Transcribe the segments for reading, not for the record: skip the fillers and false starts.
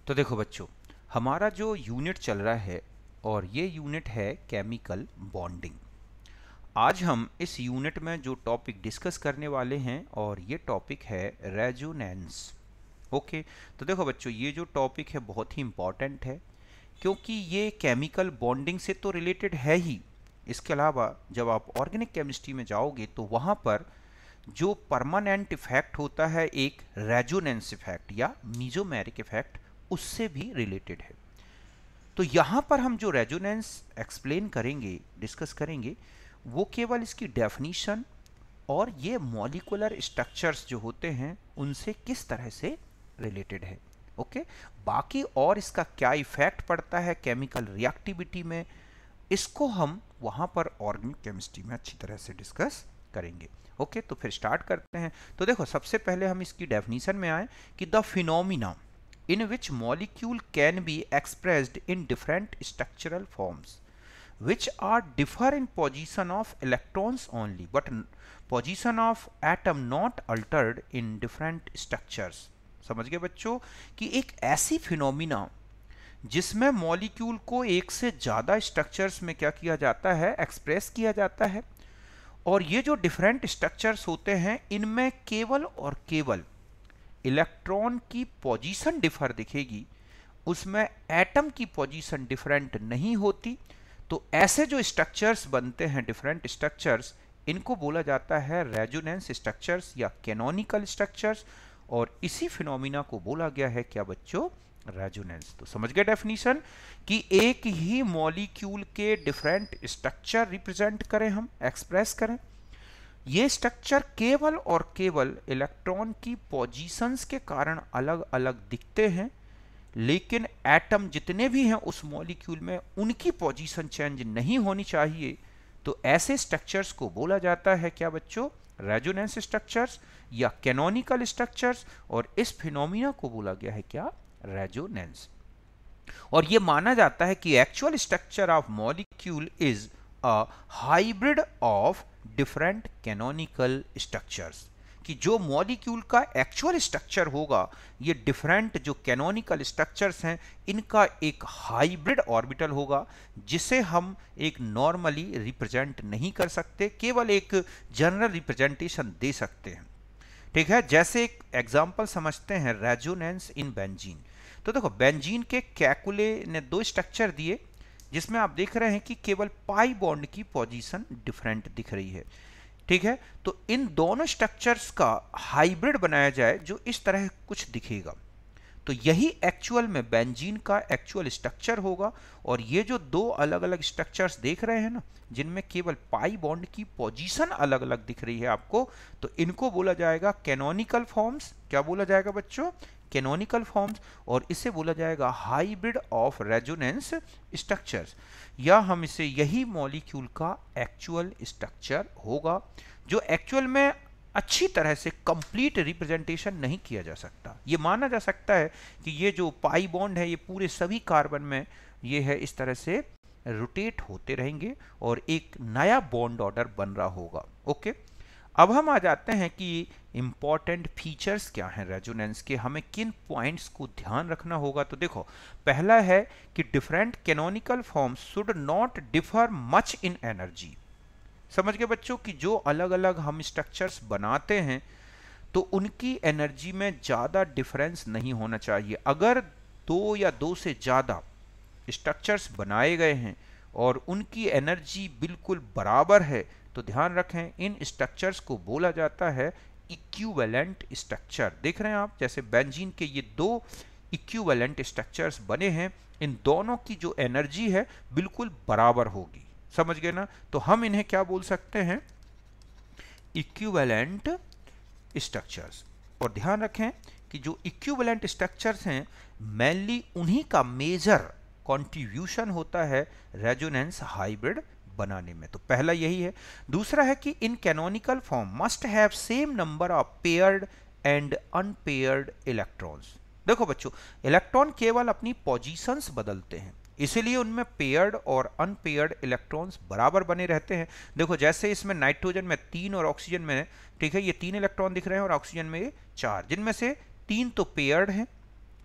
तो देखो बच्चों, हमारा जो यूनिट चल रहा है और ये यूनिट है केमिकल बॉन्डिंग। आज हम इस यूनिट में जो टॉपिक डिस्कस करने वाले हैं और ये टॉपिक है रेजोनेंस। ओके, तो देखो बच्चों, ये जो टॉपिक है बहुत ही इम्पॉर्टेंट है क्योंकि ये केमिकल बॉन्डिंग से तो रिलेटेड है ही। इसके अलावा जब आप ऑर्गेनिक केमिस्ट्री में जाओगे तो वहाँ पर जो परमानेंट इफेक्ट होता है एक रेजोनेंस इफेक्ट या मीजोमेरिक इफेक्ट, उससे भी रिलेटेड है। तो यहाँ पर हम जो रेजोनेंस एक्सप्लेन करेंगे, डिस्कस करेंगे, वो केवल इसकी डेफिनीशन और ये मॉलिक्यूलर स्ट्रक्चर्स जो होते हैं उनसे किस तरह से रिलेटेड है। ओके, बाकी और इसका क्या इफेक्ट पड़ता है केमिकल रिएक्टिविटी में, इसको हम वहाँ पर ऑर्गेनिक केमिस्ट्री में अच्छी तरह से डिस्कस करेंगे। ओके, तो फिर स्टार्ट करते हैं। तो देखो, सबसे पहले हम इसकी डेफिनीशन में आए कि the phenomena in which molecule can be expressed in different structural forms which are differ in position of electrons only but position of atom not altered in different structures। समझ गए बच्चों कि एक ऐसी फिनोमिना जिसमें मॉलिक्यूल को एक से ज़्यादा स्ट्रक्चर्स में क्या किया जाता है, एक्सप्रेस किया जाता है, और ये जो डिफरेंट स्ट्रक्चर्स होते हैं इनमें केवल और केवल इलेक्ट्रॉन की पोजीशन डिफर दिखेगी, उसमें एटम की पोजीशन डिफरेंट नहीं होती। तो ऐसे जो स्ट्रक्चर्स बनते हैं, डिफरेंट स्ट्रक्चर्स, इनको बोला जाता है रेजोनेंस स्ट्रक्चर्स या कैनोनिकल स्ट्रक्चर्स, और इसी फिनोमिना को बोला गया है क्या बच्चों, रेजोनेंस। तो समझ गए डेफिनीशन कि एक ही मॉलिक्यूल के डिफरेंट स्ट्रक्चर रिप्रेजेंट करें, हम एक्सप्रेस करें। ये स्ट्रक्चर केवल और केवल इलेक्ट्रॉन की पोजीशंस के कारण अलग अलग दिखते हैं, लेकिन एटम जितने भी हैं उस मॉलिक्यूल में उनकी पोजीशन चेंज नहीं होनी चाहिए। तो ऐसे स्ट्रक्चर्स को बोला जाता है क्या बच्चों, रेजोनेंस स्ट्रक्चर्स या कैनोनिकल स्ट्रक्चर्स, और इस फिनोमिना को बोला गया है क्या, रेजोनेंस। और ये माना जाता है कि actual structure of molecule is a hybrid of different canonical structures, कि जो मॉलिक्यूल का एक्चुअल स्ट्रक्चर होगा ये डिफरेंट जो कैनोनिकल स्ट्रक्चर्स हैं इनका एक हाइब्रिड ऑर्बिटल होगा, जिसे हम एक नॉर्मली रिप्रेजेंट नहीं कर सकते, केवल एक जनरल रिप्रेजेंटेशन दे सकते हैं। ठीक है, जैसे एक एग्जांपल समझते हैं, रेजोनेंस इन बेंजीन। तो देखो, बेंजीन के कैकुले ने दो स्ट्रक्चर दिए जिसमें आप देख रहे हैं कि केवल पाई बॉन्ड की पोजीशन डिफरेंट दिख रही है। ठीक है, तो इन दोनों स्ट्रक्चर्स का हाइब्रिड बनाया जाए जो इस तरह कुछ दिखेगा, तो यही एक्चुअल में बेंजीन का एक्चुअल स्ट्रक्चर होगा। और ये जो दो अलग अलग स्ट्रक्चर्स देख रहे हैं ना, जिनमें केवल पाई बॉन्ड की पोजीशन अलग अलग दिख रही है आपको, तो इनको बोला जाएगा कैनोनिकल फॉर्म्स। क्या बोला जाएगा बच्चों, कैनोनिकल फॉर्म्स। और इसे बोला जाएगा हाइब्रिड ऑफ रेजोनेंस स्ट्रक्चर्स, या हम इसे यही मॉलिक्यूल का एक्चुअल स्ट्रक्चर होगा, जो एक्चुअल में अच्छी तरह से कंप्लीट रिप्रेजेंटेशन नहीं किया जा सकता। ये माना जा सकता है कि ये जो पाई बॉन्ड है ये पूरे सभी कार्बन में ये है, इस तरह से रोटेट होते रहेंगे और एक नया बॉन्ड ऑर्डर बन रहा होगा। ओके, अब हम आ जाते हैं कि इंपॉर्टेंट फीचर्स क्या हैं रेजोनेंस के, हमें किन पॉइंट्स को ध्यान रखना होगा। तो देखो, पहला है कि different canonical forms should not differ much in energy. समझ गए बच्चों कि जो अलग अलग हम स्ट्रक्चर्स बनाते हैं तो उनकी एनर्जी में ज़्यादा डिफरेंस नहीं होना चाहिए। अगर दो या दो से ज़्यादा स्ट्रक्चर्स बनाए गए हैं और उनकी एनर्जी बिल्कुल बराबर है, तो ध्यान रखें इन स्ट्रक्चर्स को बोला जाता है इक्विवेलेंट स्ट्रक्चर। देख रहे हैं आप, जैसे बेंजीन के ये दो इक्विवेलेंट स्ट्रक्चर्स बने हैं, इन दोनों की जो एनर्जी है बिल्कुल बराबर होगी। समझ गए ना, तो हम इन्हें क्या बोल सकते हैं, इक्विवेलेंट स्ट्रक्चर्स। और ध्यान रखें कि जो इक्विवेलेंट स्ट्रक्चर्स हैं मेनली उन्हीं का मेजर कंट्रीब्यूशन होता है रेजोनेंस हाइब्रिड बनाने में। तो पहला यही है। दूसरा है कि in canonical form must have same number of paired and unpaired electrons. देखो बच्चों, इलेक्ट्रॉन केवल अपनी पोजीशंस बदलते हैं, इसीलिए उनमें पेयर्ड और अनपेयर्ड इलेक्ट्रॉन्स बराबर बने रहते हैं। देखो, जैसे इसमें नाइट्रोजन में 3 और ऑक्सीजन में, ठीक है, ये 3 इलेक्ट्रॉन दिख रहे हैं और ऑक्सीजन में ये 4, जिनमें से 3 तो पेयर्ड हैं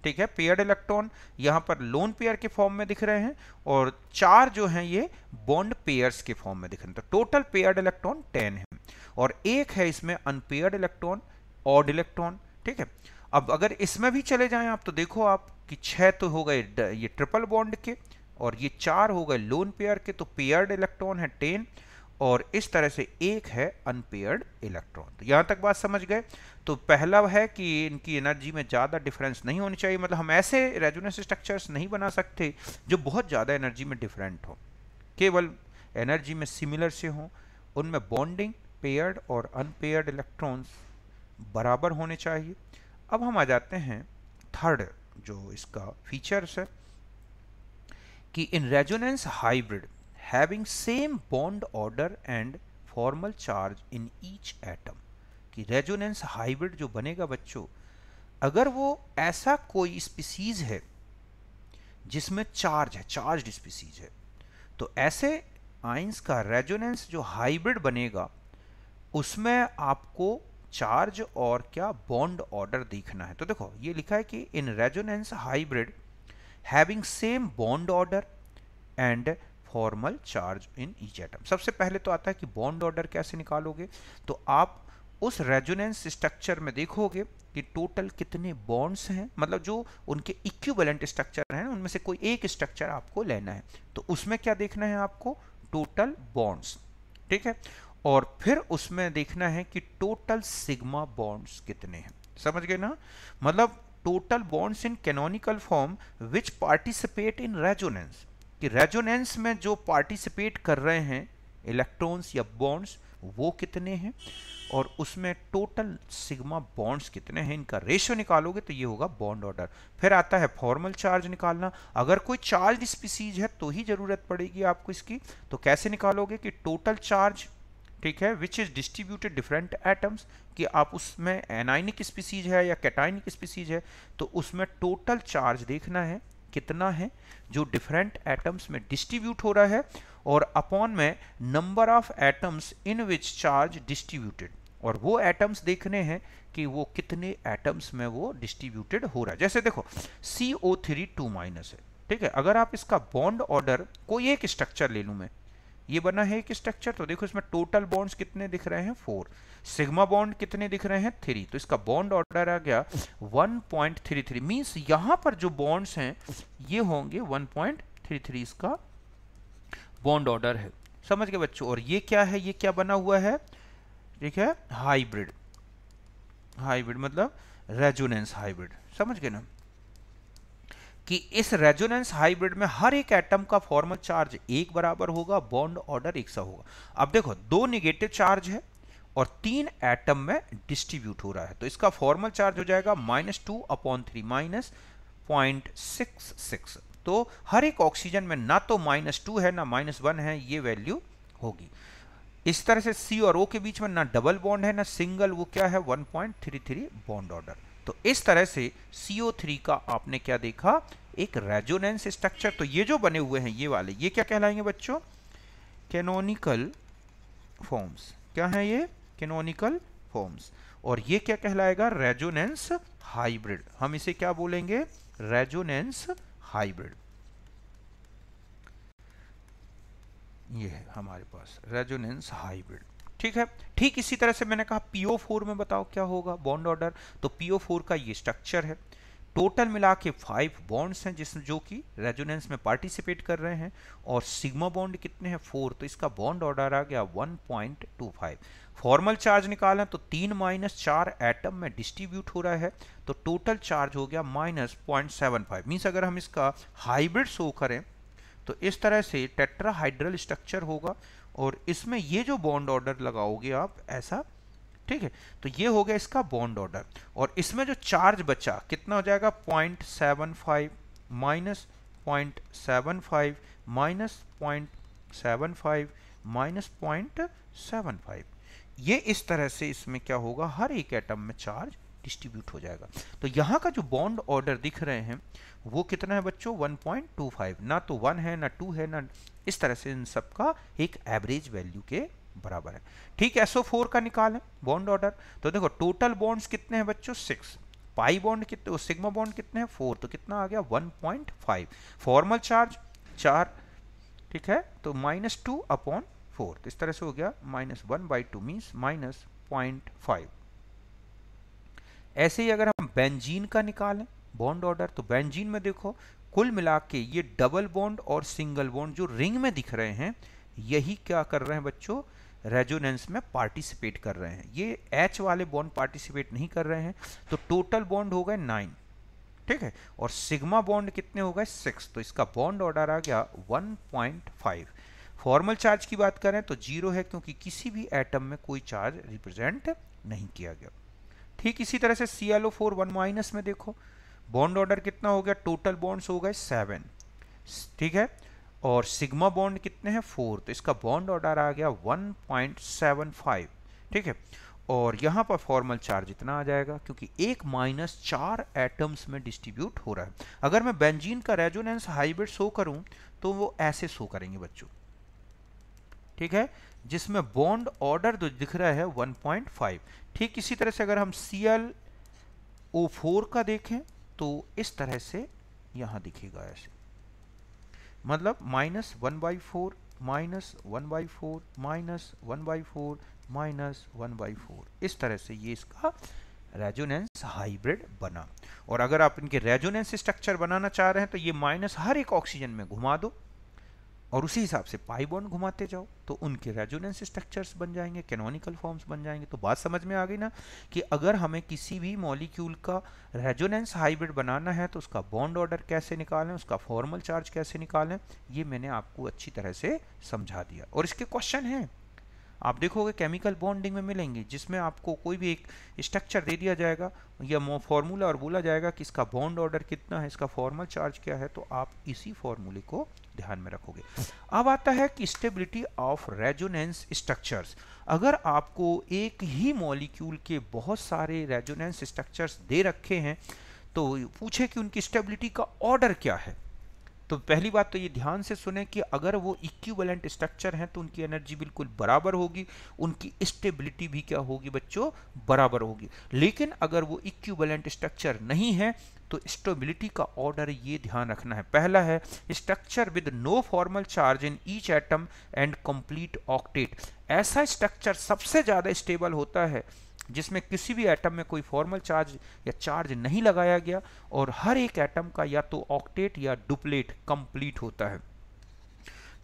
ठीक है, पेयर्ड इलेक्ट्रॉन यहाँ पर लोन पेयर के फॉर्म में दिख रहे हैं और 4 जो हैं ये बॉन्ड पेयर्स के फॉर्म में दिख रहे हैं। तो टोटल पेयर्ड इलेक्ट्रॉन 10 है और एक है इसमें अनपेयर्ड इलेक्ट्रॉन, ऑड इलेक्ट्रॉन, ठीक है। अब अगर इसमें भी चले जाएं आप तो देखो आप कि 6 तो हो गए ये ट्रिपल बॉन्ड के और ये 4 हो गए लोन पेयर के, तो पेयर्ड इलेक्ट्रॉन है 10 और इस तरह से एक है अनपेयर्ड इलेक्ट्रॉन। तो यहां तक बात समझ गए। तो पहला है कि इनकी एनर्जी में ज़्यादा डिफरेंस नहीं होनी चाहिए, मतलब हम ऐसे रेजोनेंस स्ट्रक्चर्स नहीं बना सकते जो बहुत ज़्यादा एनर्जी में डिफरेंट हो, केवल एनर्जी में सिमिलर से हो। उनमें बॉन्डिंग पेयर्ड और अनपेयर्ड इलेक्ट्रॉन्स बराबर होने चाहिए। अब हम आ जाते हैं थर्ड जो इसका फीचर्स है कि in resonance hybrid having same bond order and formal charge in each atom, कि रेजोनेंस हाइब्रिड जो बनेगा बच्चों, अगर वो ऐसा कोई स्पीसीज है जिसमें चार्ज है, चार्ज्ड स्पीसीज है, तो ऐसे आइंस का रेजोनेंस जो हाइब्रिड बनेगा उसमें आपको चार्ज और क्या बॉन्ड ऑर्डर देखना है। तो देखो ये लिखा है कि in resonance hybrid having same bond order and formal charge in each atom. सबसे पहले तो आता है कि बॉन्ड ऑर्डर कैसे निकालोगे, तो आप उस रेजोनेंस स्ट्रक्चर में देखोगे कि टोटल कितने बॉन्ड्स हैं, मतलब जो उनके इक्विवेलेंट स्ट्रक्चर हैं उनमें से कोई एक स्ट्रक्चर आपको लेना है। तो उसमें क्या देखना है आपको, टोटल बॉन्ड्स, ठीक है। और फिर उसमें देखना है कि टोटल सिग्मा बॉन्ड्स कितने हैं, समझ गए ना, मतलब total bonds in canonical form which participate in resonance, कि रेजोनेंस में जो पार्टिसिपेट कर रहे हैं इलेक्ट्रॉन्स या बॉन्ड्स वो कितने हैं और उसमें टोटल सिग्मा बॉन्ड्स कितने हैं, इनका रेशियो निकालोगे तो ये होगा बॉन्ड ऑर्डर। फिर आता है फॉर्मल चार्ज निकालना, अगर कोई चार्ज स्पीसीज है तो ही जरूरत पड़ेगी आपको इसकी। तो कैसे निकालोगे कि टोटल चार्ज, ठीक है, which is distributed different atoms, कि आप उसमें एनाइनिक स्पीसीज है या कैटाइनिक स्पीसीज है तो उसमें टोटल चार्ज देखना है कितना है जो डिफरेंट एटम्स में डिस्ट्रीब्यूट हो रहा है, और अपॉन में number of atoms in which charge distributed, और वो एटम्स देखने हैं कि वो कितने एटम्स में वो डिस्ट्रीब्यूटेड हो रहा है। जैसे देखो CO3 2- है, ठीक है, अगर आप इसका बॉन्ड ऑर्डर कोई एक स्ट्रक्चर ले लूं मैं, ये बना है एक स्ट्रक्चर, तो देखो इसमें टोटल बॉन्ड्स कितने दिख रहे हैं 4, सिग्मा बॉन्ड कितने दिख रहे हैं 3, तो इसका बॉन्ड ऑर्डर आ गया 1.33, मींस यहां पर जो बॉन्ड्स हैं ये होंगे 1.33, इसका बॉन्ड ऑर्डर है, समझ गए बच्चों। और ये क्या है, ये क्या बना हुआ है, ठीक है, हाइब्रिड, हाइब्रिड मतलब रेजोनेंस हाइब्रिड, समझ गए ना, कि इस रेजोनेंस हाइब्रिड में हर एक एटम का फॉर्मल चार्ज एक बराबर होगा, बॉन्ड ऑर्डर एक सा होगा। अब देखो 2 नेगेटिव चार्ज है और 3 एटम में डिस्ट्रीब्यूट हो रहा है, तो इसका फॉर्मल चार्ज हो जाएगा -2/3 -0.66। तो हर एक ऑक्सीजन में ना तो -2 है ना -1 है, ये वैल्यू होगी। इस तरह से C और O के बीच में ना डबल बॉन्ड है ना सिंगल, वो क्या है 1.33 बॉन्ड ऑर्डर। तो इस तरह से CO3 का आपने क्या देखा, एक रेजोनेंस स्ट्रक्चर। तो ये जो बने हुए हैं ये वाले, ये क्या कहलाएंगे बच्चों, कैनोनिकल फॉर्म्स। क्या है ये, कैनोनिकल फॉर्म्स। और ये क्या कहलाएगा, रेजोनेंस हाइब्रिड। हम इसे क्या बोलेंगे, रेजोनेंस हाइब्रिड। ये है हमारे पास रेजोनेंस हाइब्रिड, ठीक है। ठीक इसी तरह से मैंने कहा PO4 में बताओ क्या होगा बॉन्ड ऑर्डर, तो PO4 का ये स्ट्रक्चर है, टोटल मिला के 5 बॉन्ड्स हैं जिसमें जो कि रेजोनेंस में पार्टिसिपेट कर रहे हैं, और सिग्मा बॉन्ड कितने हैं 4, तो इसका बॉन्ड ऑर्डर आ गया 1.25। फॉर्मल चार्ज निकालें तो 3 - 4 एटम में डिस्ट्रीब्यूट हो रहा है, तो टोटल चार्ज हो गया -0.75। मीन्स अगर हम इसका हाइब्रिड शो करें तो इस तरह से टेट्राहाइड्रल स्ट्रक्चर होगा, और इसमें ये जो बॉन्ड ऑर्डर लगाओगे आप ऐसा, ठीक है, तो ये हो गया इसका बॉन्ड ऑर्डर। और इसमें जो चार्ज बचा कितना हो जाएगा 0.75 -0.75 -0.75 -0.75, ये इस तरह से इसमें क्या होगा, हर एक एटम में चार्ज डिस्ट्रीब्यूट हो जाएगा। तो यहाँ का जो बॉन्ड ऑर्डर दिख रहे हैं वो कितना है बच्चों 1.25, ना तो 1 है ना 2 है ना, इस तरह से इन सब का एक एवरेज वैल्यू के बराबर है। ठीक, SO4 का निकालें बॉन्ड ऑर्डर, तो देखो टोटल बॉन्ड्स कितने हैं बच्चों 6, पाई बॉन्ड कितने, सिग्मा बॉन्ड कितने हैं 4, तो कितना आ गया 1.5। फॉर्मल चार्ज 4, ठीक है, तो -2 अपॉन 4, तो इस तरह से हो गया -1/2 मीन्स -0.5। ऐसे ही अगर हम बेंजीन का निकालें बॉन्ड ऑर्डर, तो बेंजीन में देखो कुल मिला के ये डबल बॉन्ड और सिंगल बॉन्ड जो रिंग में दिख रहे हैं, यही क्या कर रहे हैं बच्चों, रेजोनेंस में पार्टिसिपेट कर रहे हैं। ये H वाले बॉन्ड पार्टिसिपेट नहीं कर रहे हैं, तो टोटल बॉन्ड हो गए 9, ठीक है, और सिग्मा बॉन्ड कितने हो गए 6, तो इसका बॉन्ड ऑर्डर आ गया 1.5। फॉर्मल चार्ज की बात करें तो 0 है, क्योंकि किसी भी एटम में कोई चार्ज रिप्रेजेंट नहीं किया गया। ठीक इसी तरह से ClO4 1- में देखो बॉन्ड ऑर्डर कितना हो गया, टोटल बॉन्ड्स हो गए 7, ठीक है, और सिग्मा बॉन्ड कितने हैं 4, तो इसका बॉन्ड ऑर्डर आ गया 1.75, ठीक है, और यहाँ पर फॉर्मल चार्ज इतना आ जाएगा, क्योंकि एक -4 एटम्स में डिस्ट्रीब्यूट हो रहा है। अगर मैं बेंजीन का रेजोनेंस हाइब्रिड शो करूं तो वो ऐसे शो करेंगे बच्चों, ठीक है, जिसमें बॉन्ड ऑर्डर जो दिख रहा है 1.5। ठीक इसी तरह से अगर हम ClO4 का देखें तो इस तरह से यहां दिखेगा ऐसे, मतलब -1/4 -1/4 -1/4 -1/4, इस तरह से ये इसका रेजोनेंस हाइब्रिड बना। और अगर आप इनके रेजोनेंस स्ट्रक्चर बनाना चाह रहे हैं तो ये माइनस हर एक ऑक्सीजन में घुमा दो और उसी हिसाब से पाई बॉन्ड घुमाते जाओ, तो उनके रेजोनेंस स्ट्रक्चर्स बन जाएंगे, कैनोनिकल फॉर्म्स बन जाएंगे। तो बात समझ में आ गई ना कि अगर हमें किसी भी मॉलिक्यूल का रेजोनेंस हाइब्रिड बनाना है तो उसका बॉन्ड ऑर्डर कैसे निकालें, उसका फॉर्मल चार्ज कैसे निकालें, ये मैंने आपको अच्छी तरह से समझा दिया। और इसके क्वेश्चन हैं, आप देखोगे केमिकल बॉन्डिंग में मिलेंगे, जिसमें आपको कोई भी एक स्ट्रक्चर दे दिया जाएगा या फॉर्मूला और बोला जाएगा कि इसका बॉन्ड ऑर्डर कितना है, इसका फॉर्मल चार्ज क्या है, तो आप इसी फॉर्मूले को ध्यान में रखोगे। अब आता है कि स्टेबिलिटी ऑफ रेजोनेंस स्ट्रक्चर्स। अगर आपको एक ही मॉलिक्यूल के बहुत सारे रेजोनेंस स्ट्रक्चर्स दे रखे हैं तो पूछे कि उनकी स्टेबिलिटी का ऑर्डर क्या है, तो पहली बात तो ये ध्यान से सुने कि अगर वो इक्विवेलेंट स्ट्रक्चर हैं तो उनकी एनर्जी बिल्कुल बराबर होगी, उनकी स्टेबिलिटी भी क्या होगी बच्चों, बराबर होगी। लेकिन अगर वो इक्विवेलेंट स्ट्रक्चर नहीं है तो स्टेबिलिटी का ऑर्डर ये ध्यान रखना है। पहला है structure with no formal charge in each atom and complete octet. ऐसा स्ट्रक्चर सबसे ज्यादा स्टेबल होता है जिसमें किसी भी एटम में कोई फॉर्मल चार्ज या चार्ज नहीं लगाया गया और हर एक एटम का या तो ऑक्टेट या डुप्लेट कंप्लीट होता है।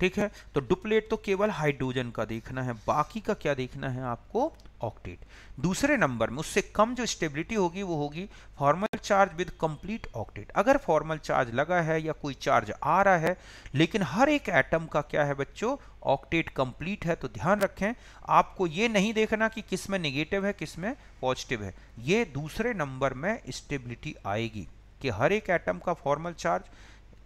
ठीक है, तो डुप्लेट तो केवल हाइड्रोजन का देखना है, बाकी का क्या देखना है आपको, ऑक्टेट। दूसरे नंबर में उससे कम जो स्टेबिलिटी होगी वो होगी formal charge with complete octet. अगर फॉर्मल चार्ज लगा है या कोई चार्ज आ रहा है लेकिन हर एक एटम का क्या है बच्चों, ऑक्टेट कंप्लीट है, तो ध्यान रखें आपको ये नहीं देखना कि किस में नेगेटिव है किस में पॉजिटिव है, ये दूसरे नंबर में स्टेबिलिटी आएगी कि हर एक एटम का फॉर्मल चार्ज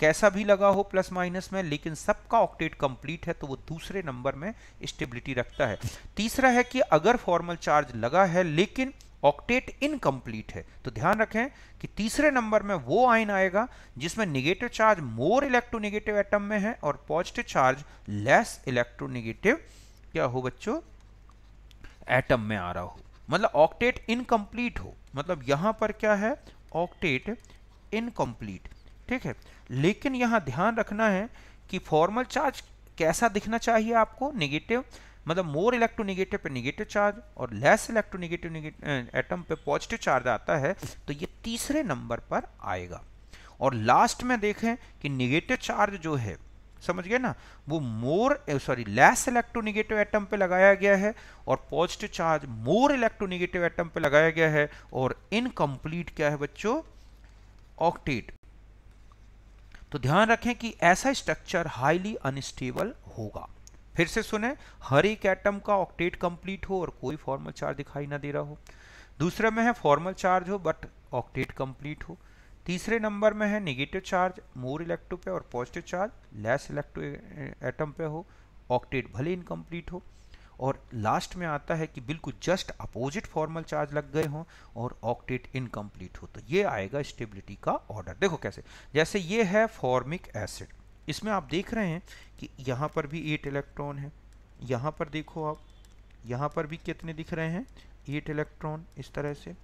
कैसा भी लगा हो प्लस माइनस में लेकिन सबका ऑक्टेट कंप्लीट है, तो वो दूसरे नंबर में स्टेबिलिटी रखता है। तीसरा है कि अगर फॉर्मल चार्ज लगा है लेकिन ऑक्टेट इनकम्प्लीट है, तो ध्यान रखें कि तीसरे नंबर में वो आयन आएगा जिसमें negative charge more electronegative atom में है और पॉजिटिव चार्ज लेस इलेक्ट्रोनेगेटिव क्या हो बच्चों, एटम में आ रहा हो, मतलब ऑक्टेट इनकम्प्लीट हो, मतलब यहां पर क्या है, ऑक्टेट इनकम्प्लीट। ठीक है, लेकिन यहां ध्यान रखना है कि फॉर्मल चार्ज कैसा दिखना चाहिए आपको, नेगेटिव, मतलब मोर इलेक्ट्रोनेगेटिव पे नेगेटिव चार्ज और लेस इलेक्ट्रोनेगेटिव एटम पे पॉजिटिव चार्ज आता है, तो ये तीसरे नंबर पर आएगा। और लास्ट में देखें कि नेगेटिव चार्ज जो है, समझ गए ना, वो लेस इलेक्ट्रोनेगेटिव एटम पे लगाया गया है और positive charge more electronegative atom पे लगाया गया है और इनकम्प्लीट क्या है बच्चों, ऑक्टेट। तो ध्यान रखें कि ऐसा स्ट्रक्चर हाईली अनस्टेबल होगा। फिर से सुने, हर एक एटम का ऑक्टेट कंप्लीट हो और कोई फॉर्मल चार्ज दिखाई ना दे रहा हो। दूसरे में है फॉर्मल चार्ज हो बट ऑक्टेट कंप्लीट हो। तीसरे नंबर में है नेगेटिव चार्ज मोर इलेक्ट्रो पे और positive charge less electro atom पे हो, ऑक्टेट भले इनकम्प्लीट हो। और लास्ट में आता है कि बिल्कुल जस्ट अपोजिट फॉर्मल चार्ज लग गए हों और ऑक्टेट इनकम्प्लीट हो, तो ये आएगा स्टेबिलिटी का ऑर्डर। देखो कैसे, जैसे ये है फॉर्मिक एसिड, इसमें आप देख रहे हैं कि यहाँ पर भी 8 इलेक्ट्रॉन है, यहाँ पर देखो आप, यहाँ पर भी कितने दिख रहे हैं, 8 इलेक्ट्रॉन, इस तरह से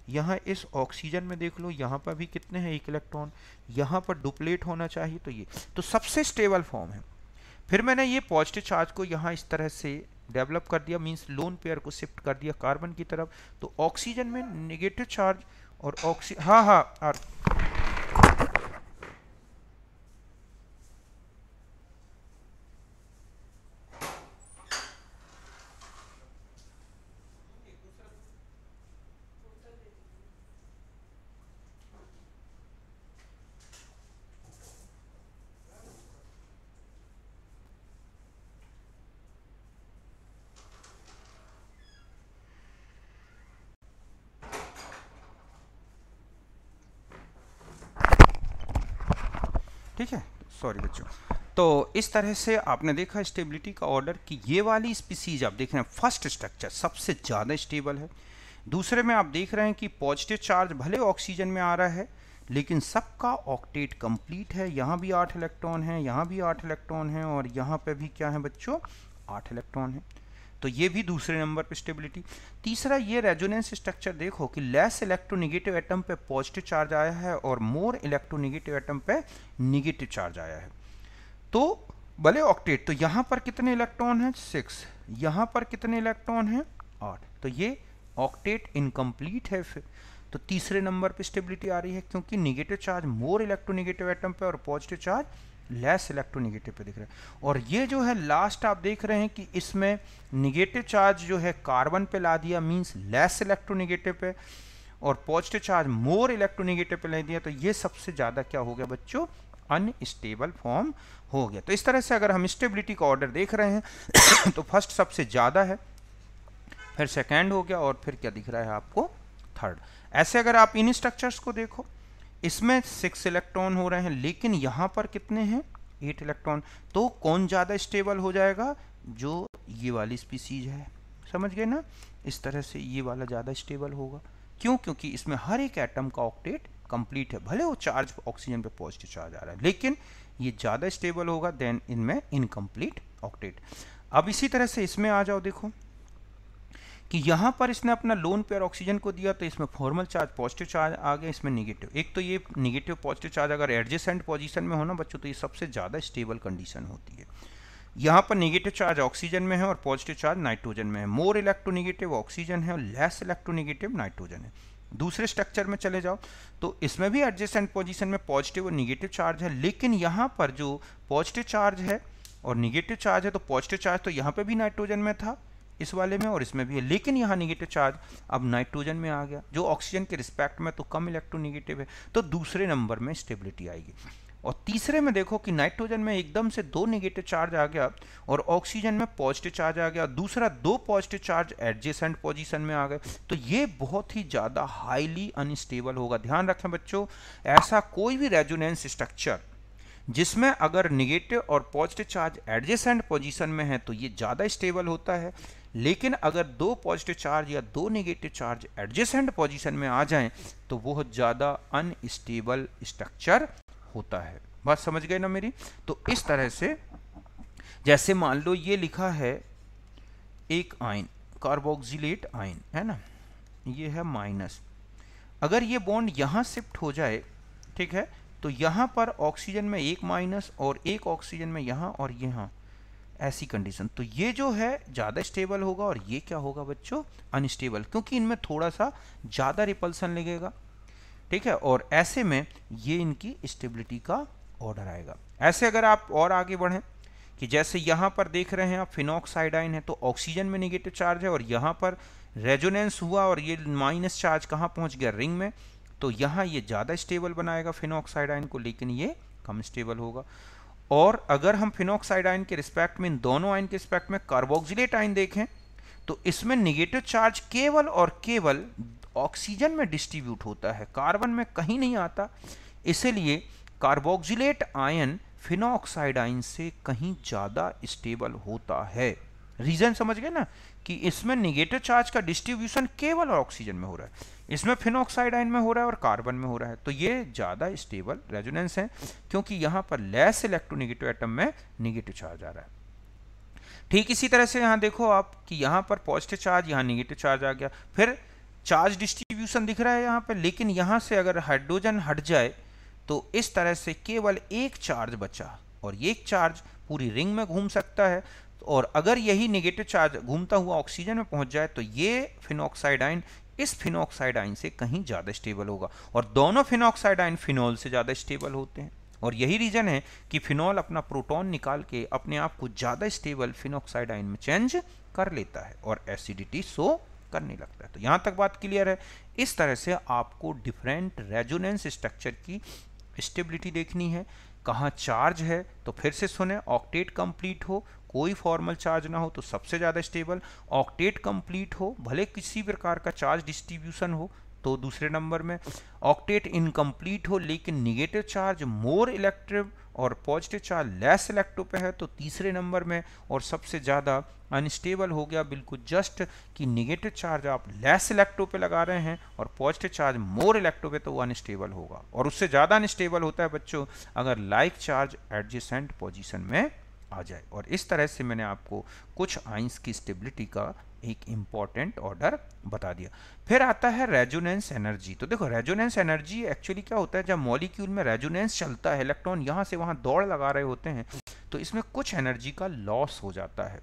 यहाँ इस ऑक्सीजन में देख लो, यहाँ पर भी कितने हैं, 1 इलेक्ट्रॉन, यहाँ पर डुप्लेट होना चाहिए, तो ये तो सबसे स्टेबल फॉर्म है। फिर मैंने ये पॉजिटिव चार्ज को यहाँ इस तरह से डेवलप कर दिया, मींस लोन पेयर को शिफ्ट कर दिया कार्बन की तरफ, तो ऑक्सीजन में नेगेटिव चार्ज और हाँ, ठीक है, सॉरी बच्चों। तो इस तरह से आपने देखा स्टेबिलिटी का ऑर्डर कि ये वाली स्पीसीज आप देख रहे हैं फर्स्ट स्ट्रक्चर सबसे ज़्यादा स्टेबल है। दूसरे में आप देख रहे हैं कि पॉजिटिव चार्ज भले ऑक्सीजन में आ रहा है लेकिन सबका ऑक्टेट कंप्लीट है, यहाँ भी 8 इलेक्ट्रॉन हैं, यहाँ भी 8 इलेक्ट्रॉन हैं और यहाँ पे भी क्या है बच्चों, 8 इलेक्ट्रॉन हैं। तो ये भी दूसरे नंबर पे स्टेबिलिटी। तीसरा ये रेजोनेंस स्ट्रक्चर देखो कि लेस इलेक्ट्रोनेगेटिव एटम पे पॉजिटिव चार्ज आया है और मोर इलेक्ट्रोनेगेटिव एटम पे नेगेटिव चार्ज आया है। तो भले ऑक्टेट, तो यहाँ पर कितने इलेक्ट्रॉन हैं, 6, यहाँ पर कितने इलेक्ट्रॉन हैं, 8, तो ये ऑक्टेट इनकम्प्लीट है। फिर तो तीसरे नंबर पे स्टेबिलिटी आ रही है क्योंकि negative charge more electronegative atom पे और पॉजिटिव चार्ज लेस इलेक्ट्रोनेगेटिव पे दिख रहा है। और ये जो है लास्ट आप देख रहे हैं कि इसमें नेगेटिव चार्ज जो है कार्बन पे ला दिया, मींस लेस इलेक्ट्रोनेगेटिव पे, और पॉजिटिव चार्ज मोर इलेक्ट्रोनेगेटिव पे ले दिया, तो ये सबसे ज़्यादा क्या हो गया बच्चों, अनस्टेबल फॉर्म हो गया। तो इस तरह से अगर हम स्टेबिलिटी का ऑर्डर देख रहे हैं तो फर्स्ट सबसे ज़्यादा है, फिर सेकेंड हो गया और फिर क्या दिख रहा है आपको, थर्ड। ऐसे अगर आप इन स्ट्रक्चर्स को देखो, इसमें 6 इलेक्ट्रॉन हो रहे हैं लेकिन यहाँ पर कितने हैं, 8 इलेक्ट्रॉन, तो कौन ज़्यादा स्टेबल हो जाएगा, जो ये वाली स्पीसीज है, समझ गए ना। इस तरह से ये वाला ज़्यादा स्टेबल होगा, क्यों, क्योंकि इसमें हर एक एटम का ऑक्टेट कंप्लीट है, भले वो चार्ज ऑक्सीजन पे पॉजिटिव चार्ज आ रहा है लेकिन ये ज़्यादा स्टेबल होगा देन इनमें इनकम्प्लीट ऑक्टेट। अब इसी तरह से इसमें आ जाओ, देखो कि यहाँ पर इसने अपना लोन पेयर ऑक्सीजन को दिया तो इसमें फॉर्मल चार्ज पॉजिटिव चार्ज आ गया, इसमें नेगेटिव। एक तो ये नेगेटिव पॉजिटिव चार्ज अगर एडजेसेंट पोजीशन में हो ना बच्चों, तो ये सबसे ज़्यादा स्टेबल कंडीशन होती है। यहाँ पर नेगेटिव चार्ज ऑक्सीजन में है और पॉजिटिव चार्ज नाइट्रोजन में है, मोर इलेक्ट्रोनेगेटिव ऑक्सीजन है और लेस इलेक्ट्रोनेगेटिव नाइट्रोजन है। दूसरे स्ट्रक्चर में चले जाओ तो इसमें भी एडजेसेंट पोजीशन में पॉजिटिव और नेगेटिव चार्ज है, लेकिन यहाँ पर जो पॉजिटिव चार्ज है और नेगेटिव चार्ज है, तो पॉजिटिव चार्ज तो यहाँ पे भी नाइट्रोजन में था इस वाले में और इसमें भी है, लेकिन यहाँ नेगेटिव चार्ज अब नाइट्रोजन में आ गया जो ऑक्सीजन के रिस्पेक्ट में तो कम इलेक्ट्रोनेगेटिव है, तो दूसरे नंबर में स्टेबिलिटी आएगी। और तीसरे में देखो कि नाइट्रोजन में एकदम से 2 नेगेटिव चार्ज आ गया और ऑक्सीजन में पॉजिटिव चार्ज आ गया, दूसरा 2 पॉजिटिव चार्ज एडजेसेंट पोजीशन में आ गए, तो ये बहुत ही ज़्यादा हाईली अनस्टेबल होगा। ध्यान रखें बच्चों, ऐसा कोई भी रेजोनेंस स्ट्रक्चर जिसमें अगर नेगेटिव और पॉजिटिव चार्ज एडजेसेंट पोजीशन में है तो ये ज़्यादा स्टेबल होता है, लेकिन अगर 2 पॉजिटिव चार्ज या 2 नेगेटिव चार्ज एडजेसेंट पोजीशन में आ जाएं तो वो ज़्यादा अनस्टेबल स्ट्रक्चर होता है। बात समझ गए ना मेरी। तो इस तरह से जैसे मान लो ये लिखा है एक आयन, कार्बोक्सिलेट आयन है ना, ये है माइनस, अगर ये बॉन्ड यहाँ शिफ्ट हो जाए, ठीक है, तो यहाँ पर ऑक्सीजन में एक माइनस और एक ऑक्सीजन में यहाँ और यहाँ, ऐसी कंडीशन, तो ये जो है ज़्यादा स्टेबल होगा और ये क्या होगा बच्चों, अनस्टेबल, क्योंकि इनमें थोड़ा सा ज़्यादा रिपल्सन लगेगा, ठीक है, और ऐसे में ये इनकी स्टेबिलिटी का ऑर्डर आएगा। ऐसे अगर आप और आगे बढ़ें कि जैसे यहाँ पर देख रहे हैं आप फिनॉक्साइडाइन है, तो ऑक्सीजन में नेगेटिव चार्ज है और यहाँ पर रेजोनेंस हुआ और ये माइनस चार्ज कहाँ पहुँच गया, रिंग में, तो यहाँ ये ज़्यादा स्टेबल बनाएगा फिनॉक्साइडाइन को, लेकिन ये कम स्टेबल होगा। और अगर हम फिनॉक्साइडाइन के रिस्पेक्ट में, इन दोनों आयन के रिस्पेक्ट में कार्बोक्सिलेट आयन देखें तो इसमें नेगेटिव चार्ज केवल और केवल ऑक्सीजन में डिस्ट्रीब्यूट होता है, कार्बन में कहीं नहीं आता, इसलिए कार्बोक्सिलेट आयन फिनॉक्साइडाइन से कहीं ज़्यादा स्टेबल होता है। रीजन समझ गए ना, कि इसमें नेगेटिव चार्ज का डिस्ट्रीब्यूशन केवल ऑक्सीजन में हो रहा है, इसमें फिनॉक्साइडाइन में हो रहा है और कार्बन में हो रहा है, तो ये ज़्यादा स्टेबल रेजोनेंस है क्योंकि यहाँ पर लेस इलेक्ट्रोनेगेटिव एटम में नेगेटिव चार्ज आ रहा है। ठीक इसी तरह से यहाँ देखो आप कि यहाँ पर पॉजिटिव चार्ज, यहाँ नेगेटिव चार्ज आ गया, फिर चार्ज डिस्ट्रीब्यूशन डिस्ट्रीब्यूशन दिख रहा है यहाँ पे, लेकिन यहाँ से अगर हाइड्रोजन हट जाए तो इस तरह से केवल एक चार्ज बचा, और ये एक चार्ज पूरी रिंग में घूम सकता है। और अगर यही नेगेटिव चार्ज घूमता हुआ ऑक्सीजन में पहुंच जाए तो ये फिनॉक्साइड आयन इस फिनॉक्साइड आयन से कहीं ज़्यादा स्टेबल होगा, और दोनों फिनॉक्साइड आयन फिनॉल से ज़्यादा स्टेबल होते हैं। और यही रीज़न है कि फिनॉल अपना प्रोटॉन निकाल के अपने आप को ज़्यादा स्टेबल फिनॉक्साइड आयन में चेंज कर लेता है और एसिडिटी शो करने लगता है। तो यहाँ तक बात क्लियर है। इस तरह से आपको डिफरेंट रेजोनेंस स्ट्रक्चर की स्टेबिलिटी देखनी है। कहाँ चार्ज है तो फिर से सुने, ऑक्टेट कंप्लीट हो, कोई फॉर्मल चार्ज ना हो तो सबसे ज़्यादा स्टेबल, ऑक्टेट कंप्लीट हो भले किसी प्रकार का चार्ज डिस्ट्रीब्यूशन हो तो दूसरे नंबर में, ऑक्टेट इनकम्प्लीट हो लेकिन निगेटिव चार्ज मोर इलेक्ट्रिव और पॉजिटिव चार्ज लेस इलेक्ट्रो पे है तो तीसरे नंबर में, और सबसे ज़्यादा अनस्टेबल हो गया बिल्कुल जस्ट कि निगेटिव चार्ज आप लेस इलेक्ट्रो पे लगा रहे हैं और पॉजिटिव चार्ज मोर इलेक्ट्रो पे, तो वो अनस्टेबल होगा। और उससे ज़्यादा अनस्टेबल होता है बच्चों अगर लाइक चार्ज एडजेसेंट पोजीशन में आ जाए। और इस तरह से मैंने आपको कुछ आयंस की स्टेबिलिटी का एक इम्पॉर्टेंट ऑर्डर बता दिया। फिर आता है रेजोनेंस एनर्जी। तो देखो रेजोनेंस एनर्जी एक्चुअली क्या होता है, जब मॉलिक्यूल में रेजोनेंस चलता है, इलेक्ट्रॉन यहाँ से वहाँ दौड़ लगा रहे होते हैं, तो इसमें कुछ एनर्जी का लॉस हो जाता है।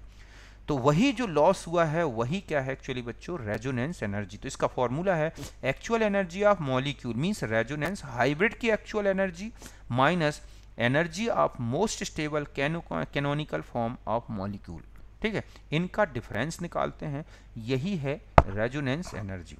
तो वही जो लॉस हुआ है वही क्या है एक्चुअली बच्चों, रेजोनेंस एनर्जी। तो इसका फॉर्मूला है actual energy of molecule means resonance hybrid की actual energy minus energy of most stable canonical form of molecule. ठीक है, इनका डिफरेंस निकालते हैं, यही है रेजोनेंस एनर्जी।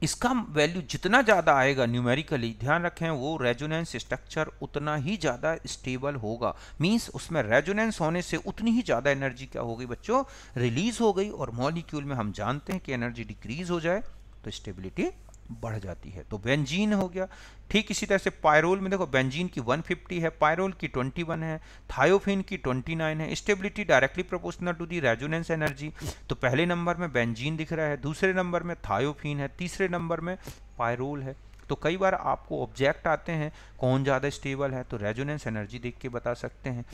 इसका वैल्यू जितना ज़्यादा आएगा न्यूमेरिकली, ध्यान रखें वो रेजोनेंस स्ट्रक्चर उतना ही ज़्यादा स्टेबल होगा, मींस उसमें रेजोनेंस होने से उतनी ही ज़्यादा एनर्जी क्या हो गई बच्चों, रिलीज हो गई। और मॉलिक्यूल में हम जानते हैं कि एनर्जी डिक्रीज हो जाए तो स्टेबिलिटी बढ़ जाती है। तो बेंजीन हो गया। ठीक इसी तरह से पायरोल में देखो बेंजीन की 150 है, पायरोल की 21 है, थायोफिन की 29 है। Stability directly proportional to the resonance energy. तो पहले नंबर में बेंजीन दिख रहा है, दूसरे नंबर में थायोफिन है, तीसरे नंबर में पायरोल है। तो कई बार आपको ऑब्जेक्ट आते हैं कौन ज़्यादा स्टेबल है, तो रेजोनेंस एनर्जी देख के बता सकते हैं।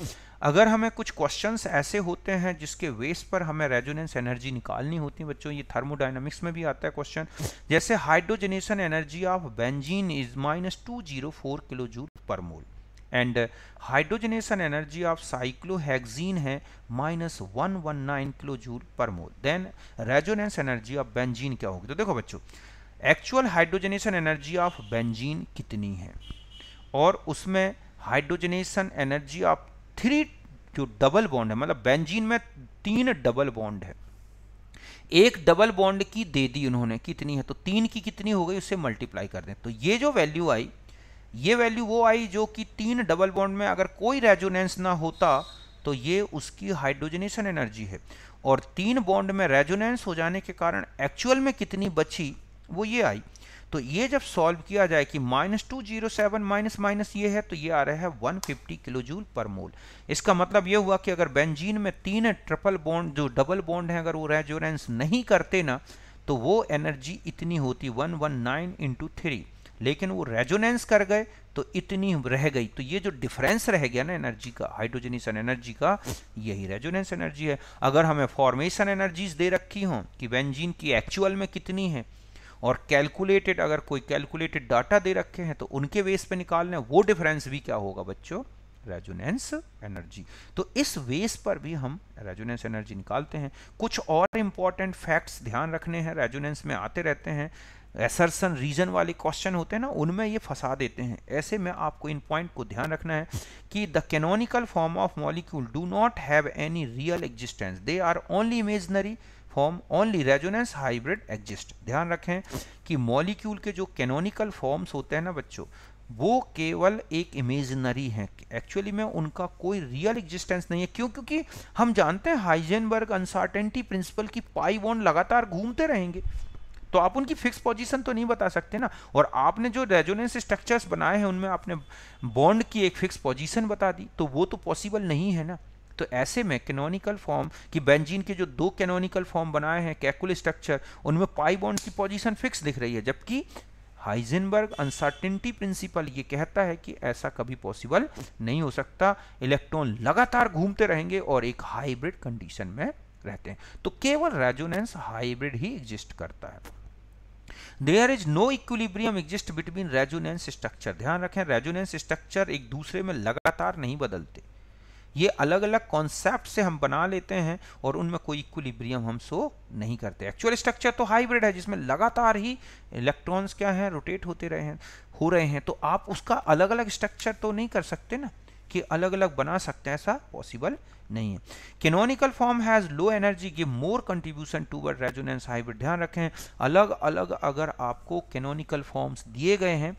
अगर हमें कुछ क्वेश्चंस ऐसे होते हैं जिसके बेस पर हमें रेजोनेंस एनर्जी निकालनी होती है बच्चों, ये थर्मोडायनामिक्स में भी आता है क्वेश्चन, जैसे hydrogenation energy of benzene is -204 kilo joule per mole and hydrogenation energy of cyclohexene है -119 kilo joule per mole, then resonance energy of benzene क्या होगी। तो देखो बच्चों actual hydrogenation energy of benzene कितनी है, और उसमें हाइड्रोजनेशन एनर्जी ऑफ 3 जो डबल बॉन्ड है, मतलब बेंजीन में 3 डबल बॉन्ड है, एक डबल बॉन्ड की दे दी उन्होंने कितनी है, तो 3 की कितनी हो गई उससे मल्टीप्लाई कर दें। तो ये जो वैल्यू आई, ये वैल्यू वो आई जो कि 3 डबल बॉन्ड में अगर कोई रेजोनेंस ना होता तो ये उसकी हाइड्रोजनेशन एनर्जी है, और 3 बॉन्ड में रेजोनेंस हो जाने के कारण एक्चुअल में कितनी बची वो ये आई। तो ये जब सॉल्व किया जाए कि -207 माइनस माइनस ये है, तो ये आ रहा है 150 किलो जूल पर मोल। इसका मतलब ये हुआ कि अगर बेंजीन में 3 ट्रिपल बॉन्ड जो डबल बॉन्ड है अगर वो रेजोनेंस नहीं करते ना तो वो एनर्जी इतनी होती 119 × 3, लेकिन वो रेजोनेंस कर गए तो इतनी रह गई। तो ये जो डिफरेंस रह गया ना एनर्जी का, हाइड्रोजनेशन एनर्जी का, यही रेजोनेंस एनर्जी है। अगर हमें फॉर्मेशन एनर्जीज दे रखी हों कि बेंजीन की एक्चुअल में कितनी है, और कैलकुलेटेड अगर कोई कैलकुलेटेड डाटा दे रखे हैं तो उनके बेस पे निकालना है, वो डिफरेंस भी क्या होगा बच्चों, रेजोनेंस एनर्जी। तो इस बेस पर भी हम रेजोनेंस एनर्जी निकालते हैं। कुछ और इंपॉर्टेंट फैक्ट्स ध्यान रखने हैं, रेजोनेंस में आते रहते हैं, एसर्शन रीजन वाले क्वेश्चन होते हैं ना, उनमें ये फंसा देते हैं। ऐसे में आपको इन पॉइंट को ध्यान रखना है कि the canonical form of molecule do not have any real existence, they are only imaginary form, only resonance hybrid exist. ध्यान रखें कि मॉलिक्यूल के जो कैनोनिकल फॉर्म्स होते हैं ना बच्चों, वो केवल एक इमेजिनरी हैं, एक्चुअली में उनका कोई रियल एग्जिस्टेंस नहीं है। क्यों? क्योंकि हम जानते हैं हाइजेनबर्ग अनसर्टेनिटी प्रिंसिपल की पाई बॉन्ड लगातार घूमते रहेंगे, तो आप उनकी फिक्स पोजीशन तो नहीं बता सकते ना। और आपने जो रेजोनेंस स्ट्रक्चर्स बनाए हैं उनमें आपने बॉन्ड की एक फिक्स पोजीशन बता दी, तो वो तो पॉसिबल नहीं है ना। तो ऐसे में कैनोनिकल फॉर्म की बेंजीन के जो 2 कैनोनिकल फॉर्म बनाए हैं कैकुल स्ट्रक्चर, उनमें पाई बॉन्ड की पोजीशन फिक्स दिख रही है, जबकि हाइजेनबर्ग अनसर्टेनिटी प्रिंसिपल ये कहता है कि ऐसा कभी पॉसिबल नहीं हो सकता, इलेक्ट्रॉन लगातार घूमते रहेंगे और एक हाइब्रिड कंडीशन में रहते हैं। तो केवल रेजोनेंस हाइब्रिड ही एग्जिस्ट करता है। There is no equilibrium exist between resonance structure. ध्यान रखें, रेजोनेंस स्ट्रक्चर एक दूसरे में लगातार नहीं बदलते, ये अलग अलग कॉन्सेप्ट से हम बना लेते हैं और उनमें कोई इक्विलिब्रियम हम शो नहीं करते। एक्चुअल स्ट्रक्चर तो हाइब्रिड है, जिसमें लगातार ही इलेक्ट्रॉन्स क्या है, रोटेट हो रहे हैं। तो आप उसका अलग अलग स्ट्रक्चर तो नहीं कर सकते ना, कि अलग अलग बना सकते हैं, ऐसा पॉसिबल नहीं है। Canonical form has low energy give more contribution toward resonance hybrid. ध्यान रखें, अलग अलग अगर आपको कैनोनिकल फॉर्म्स दिए गए हैं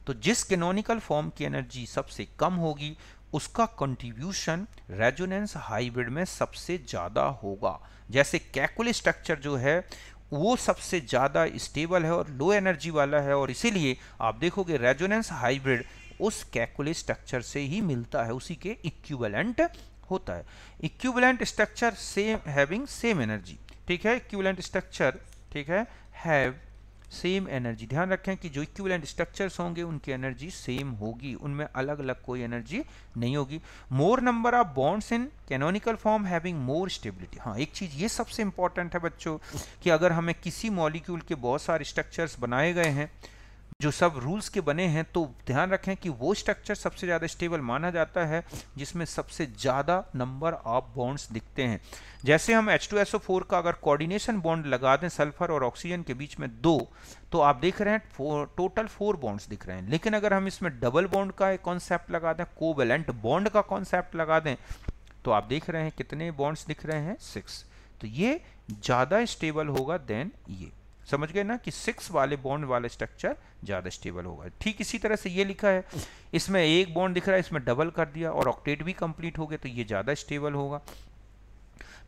तो जिस कैनोनिकल फॉर्म की एनर्जी सबसे कम होगी उसका कंट्रीब्यूशन रेजोनेंस हाइब्रिड में सबसे ज्यादा होगा। जैसे कैकुले स्ट्रक्चर जो है वो सबसे ज्यादा स्टेबल है और लो एनर्जी वाला है, और इसीलिए आप देखोगे रेजोनेंस हाइब्रिड उस कैकुले स्ट्रक्चर से ही मिलता है, उसी के इक्विवेलेंट होता है। Equivalent structure same having same energy, ठीक है, इक्विवेलेंट स्ट्रक्चर, ठीक है, हैव सेम एनर्जी। ध्यान रखें कि जो इक्विवेलेंट स्ट्रक्चर्स होंगे उनकी एनर्जी सेम होगी, उनमें अलग अलग कोई एनर्जी नहीं होगी। मोर number of bonds in canonical form having more stability. हाँ, एक चीज ये सबसे इंपॉर्टेंट है बच्चों कि अगर हमें किसी मॉलिक्यूल के बहुत सारे स्ट्रक्चर्स बनाए गए हैं जो सब रूल्स के बने हैं, तो ध्यान रखें कि वो स्ट्रक्चर सबसे ज़्यादा स्टेबल माना जाता है जिसमें सबसे ज़्यादा नंबर ऑफ बॉन्ड्स दिखते हैं। जैसे हम H2SO4 का अगर कोऑर्डिनेशन बॉन्ड लगा दें सल्फर और ऑक्सीजन के बीच में 2, तो आप देख रहे हैं टोटल 4 बॉन्ड्स दिख रहे हैं। लेकिन अगर हम इसमें डबल बॉन्ड का एक कॉन्सेप्ट लगा दें, कोवेलेंट बॉन्ड का कॉन्सेप्ट लगा दें, तो आप देख रहे हैं कितने बॉन्ड्स दिख रहे हैं, 6। तो ये ज़्यादा स्टेबल होगा देन ये। समझ गए ना कि 6 वाले बॉन्ड वाले स्ट्रक्चर ज्यादा स्टेबल होगा। ठीक इसी तरह से ये लिखा है, इसमें एक बॉन्ड दिख रहा है, इसमें डबल कर दिया और ऑक्टेट भी कंप्लीट हो गया, तो ये ज्यादा स्टेबल होगा।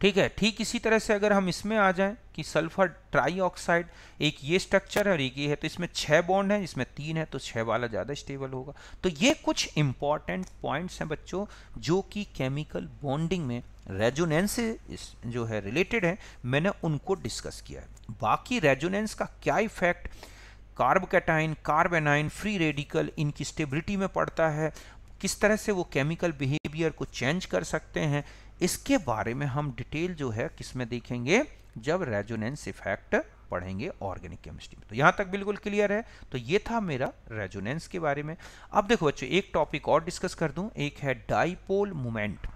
ठीक है, ठीक इसी तरह से अगर हम इसमें आ जाएं कि सल्फर ट्राईऑक्साइड, एक ये स्ट्रक्चर है और एक ये है, तो इसमें 6 बॉन्ड है, इसमें 3 है, तो 6 वाला ज़्यादा स्टेबल होगा। तो ये कुछ इंपॉर्टेंट पॉइंट्स हैं बच्चों जो कि केमिकल बॉन्डिंग में रेजोनेंस से जो है रिलेटेड है, मैंने उनको डिस्कस किया है। बाकी रेजोनेंस का क्या effect carb cation, carb A9, free radical इनकी स्टेबिलिटी में पड़ता है, किस तरह से वो केमिकल बिहेवियर को चेंज कर सकते हैं, इसके बारे में हम डिटेल जो है किसमें देखेंगे, जब रेजोनेंस इफेक्ट पढ़ेंगे ऑर्गेनिक केमिस्ट्री में। तो यहां तक बिल्कुल क्लियर है। तो ये था मेरा रेजोनेंस के बारे में। अब देखो बच्चों, एक टॉपिक और डिस्कस कर दूं, एक है डाइपोल मोमेंट।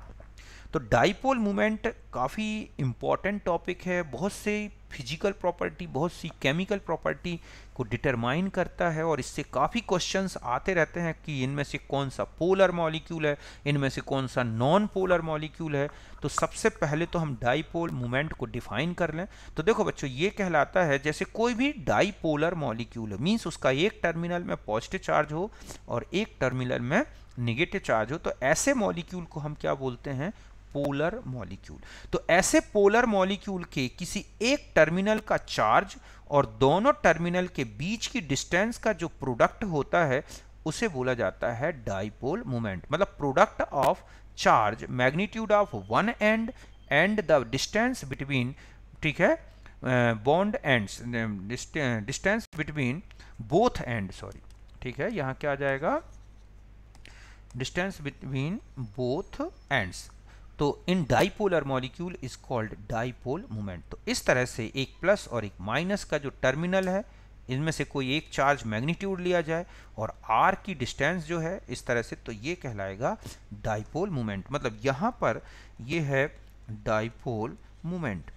तो डाइपोल मोमेंट काफ़ी इंपॉर्टेंट टॉपिक है, बहुत से फिजिकल प्रॉपर्टी, बहुत सी केमिकल प्रॉपर्टी को डिटरमाइन करता है, और इससे काफ़ी क्वेश्चंस आते रहते हैं कि इनमें से कौन सा पोलर मॉलिक्यूल है, इनमें से कौन सा नॉन पोलर मॉलिक्यूल है। तो सबसे पहले तो हम डाइपोल मोमेंट को डिफाइन कर लें। तो देखो बच्चों, ये कहलाता है जैसे कोई भी डाइपोलर मॉलिक्यूल है, मीन्स उसका एक टर्मिनल में पॉजिटिव चार्ज हो और एक टर्मिनल में निगेटिव चार्ज हो, तो ऐसे मॉलिक्यूल को हम क्या बोलते हैं, पोलर मॉलिक्यूल। तो ऐसे पोलर मॉलिक्यूल के किसी एक टर्मिनल का चार्ज और दोनों टर्मिनल के बीच की डिस्टेंस का जो प्रोडक्ट होता है उसे बोला जाता है डाइपोल मोमेंट। मतलब product of charge, magnitude of one and and the distance between, ठीक है, bond ends, distance between both and, sorry, ठीक है, यहां क्या आ जाएगा, डिस्टेंस बिटवीन बोथ एंड्स। तो in dipolar molecule is called dipole moment. तो इस तरह से एक प्लस और एक माइनस का जो टर्मिनल है, इनमें से कोई एक चार्ज मैग्नीट्यूड लिया जाए और आर की डिस्टेंस जो है इस तरह से, तो ये कहलाएगा डाइपोल मोमेंट। मतलब यहाँ पर ये है डाइपोल मोमेंट।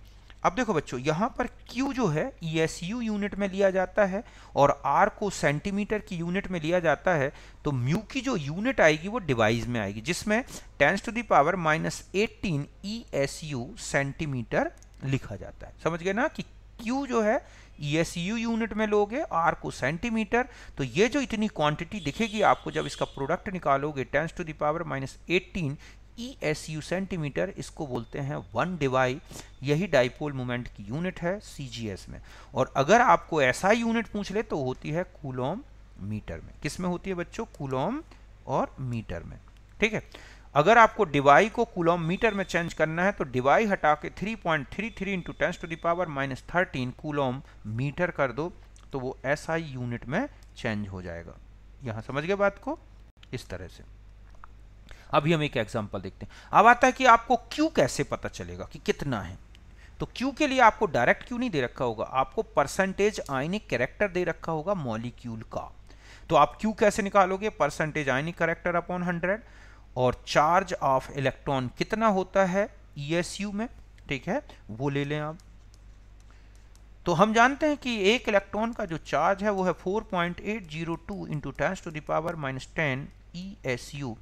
अब देखो बच्चों, यहाँ पर Q जो है ESU यूनिट में लिया जाता है और R को सेंटीमीटर की यूनिट में लिया जाता है। तो म्यू की जो यूनिट आएगी वो डिवाइस में आएगी, जिसमें 10⁻⁻18 ESU सेंटीमीटर लिखा जाता है। समझ गए ना कि Q जो है ESU यूनिट में लोगे, R को सेंटीमीटर। तो ये जो इतनी क्वांटिटी दिखेगी आपको जब इसका प्रोडक्ट निकालोगे 10⁻⁻18 ESU सेंटीमीटर, इसको बोलते हैं 1 डिवाई। यही डाइपोल मोमेंट की यूनिट है CGS में। और अगर आपको ऐसा यूनिट पूछ ले तो होती है कूलॉम मीटर में। किस में होती है बच्चों, कूलॉम और मीटर में। ठीक है, अगर आपको डिवाई को कूलॉम मीटर में चेंज करना है तो डिवाई हटा के 3.33 इंटू 10⁻⁻13 कूलॉम मीटर कर दो, तो वो SI यूनिट में चेंज हो जाएगा। यहां समझ गए बात को, इस तरह से। अभी हम एक एग्जांपल देखते हैं। अब आता है कि आपको Q कैसे पता चलेगा कि कितना है। तो Q के लिए आपको डायरेक्ट Q नहीं दे रखा होगा, आपको परसेंटेज आयनिक कैरेक्टर दे रखा होगा मॉलिक्यूल का। तो आप Q कैसे निकालोगे? परसेंटेज आयनिक कैरेक्टर अपॉन 100, और चार्ज ऑफ इलेक्ट्रॉन कितना होता है ESU में, ठीक है, वो ले लें आप। तो हम जानते हैं कि एक इलेक्ट्रॉन का जो चार्ज है वो है 4.802 into 10 to the power -10 ESU,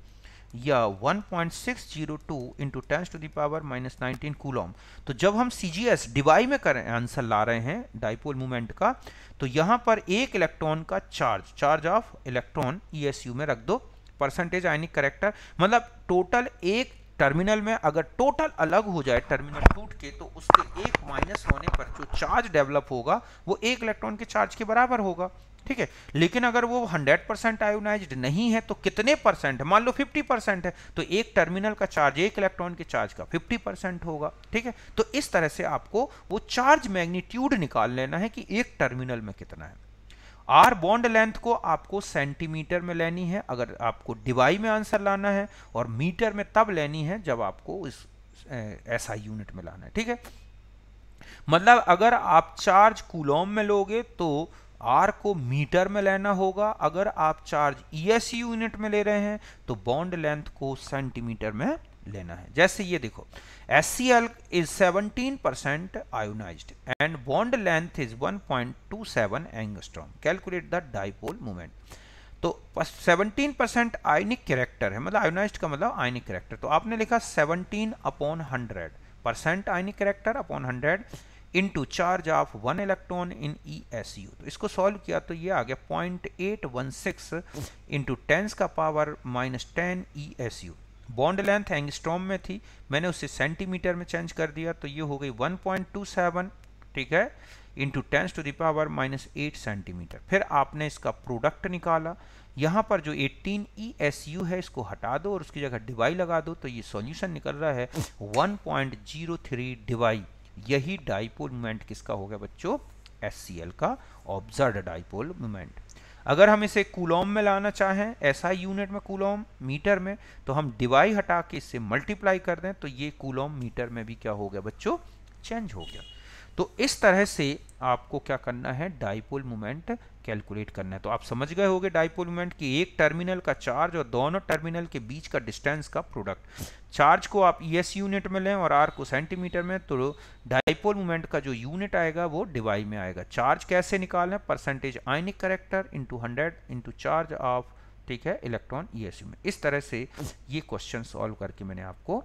या 1.602 into 10 to the power -19 coulomb. तो जब हम CGS डिवाई में करें, आंसर ला रहे हैं डाइपोल मोमेंट का, तो यहां पर एक इलेक्ट्रॉन का चार्ज ऑफ इलेक्ट्रॉन ESU में रख दो, परसेंटेज आयनिक कैरेक्टर, मतलब टोटल एक टर्मिनल में अगर टोटल अलग हो जाए टर्मिनल टूट के, तो उसके एक माइनस होने पर जो चार्ज डेवलप होगा वो एक इलेक्ट्रॉन के चार्ज के बराबर होगा, ठीक है। लेकिन अगर वो 100% आयोनाइज्ड नहीं है तो कितने परसेंट है? मान लो 50% है, तो एक टर्मिनल का चार्ज एक इलेक्ट्रॉन के चार्ज का 50% होगा, ठीक है। तो इस तरह से आपको वो चार्ज मैग्नीट्यूड निकाल लेना है कि एक टर्मिनल में कितना है। आर बॉन्ड लेंथ को आपको सेंटीमीटर में लेनी है अगर आपको डिवाई में आंसर लाना है, और मीटर में तब लेनी है जब आपको इस ऐसा यूनिट में लाना है, ठीक है। मतलब अगर आप चार्ज कूलॉम में लोगे तो आर को मीटर में लेना होगा, अगर आप चार्ज ESU यूनिट में ले रहे हैं तो बॉन्ड लेंथ को सेंटीमीटर में लेना है। जैसे ये देखो, HCl is 17% ionized and bond length is 1.27 angstrom. Calculate the dipole moment. तो 17% आयनिक कैरेक्टर है, मतलब आयोनाइज्ड का मतलब आयनिक कैरेक्टर, तो आपने लिखा 17/100% आयनिक character upon 100 into charge of 1 electron in ESU। तो इसको सॉल्व किया तो ये आ गया 0.816 इंटू 10 का power -10 ESU। Bond length angstrom में थी, मैंने उसे सेंटीमीटर में चेंज कर दिया, तो ये हो गई 1.27, ठीक है, into 10 to the power -8 centimetre. फिर आपने इसका प्रोडक्ट निकाला, यहाँ पर जो 18 ESU है इसको हटा दो और उसकी जगह डिवाई लगा दो, तो ये सॉल्यूशन निकल रहा है 1.03 डिवाई। यही डाइपोल मोमेंट किसका हो गया बच्चों? HCl का ऑब्जर्व्ड डाइपोल मोमेंट। अगर हम इसे कूलॉम में लाना चाहें, SI यूनिट में कूलॉम मीटर में, तो हम डिवाई हटा के इससे मल्टीप्लाई कर दें, तो ये कूलॉम मीटर में भी क्या हो गया बच्चों? चेंज हो गया। तो इस तरह से आपको क्या करना है? डाइपोल मोमेंट कैलकुलेट करना है। तो आप समझ गए होंगे डाइपोल मोमेंट कि एक टर्मिनल का चार्ज और दोनों टर्मिनल के बीच का डिस्टेंस का प्रोडक्ट। चार्ज को आप ES यूनिट में लें और R को सेंटीमीटर में, तो डाइपोल मोमेंट का जो यूनिट आएगा वो डिवाई में आएगा। चार्ज कैसे निकालना है? Percentage ionic character into 100 into charge of, ठीक है, इलेक्ट्रॉन ESU में। इस तरह से ये क्वेश्चन सॉल्व करके मैंने आपको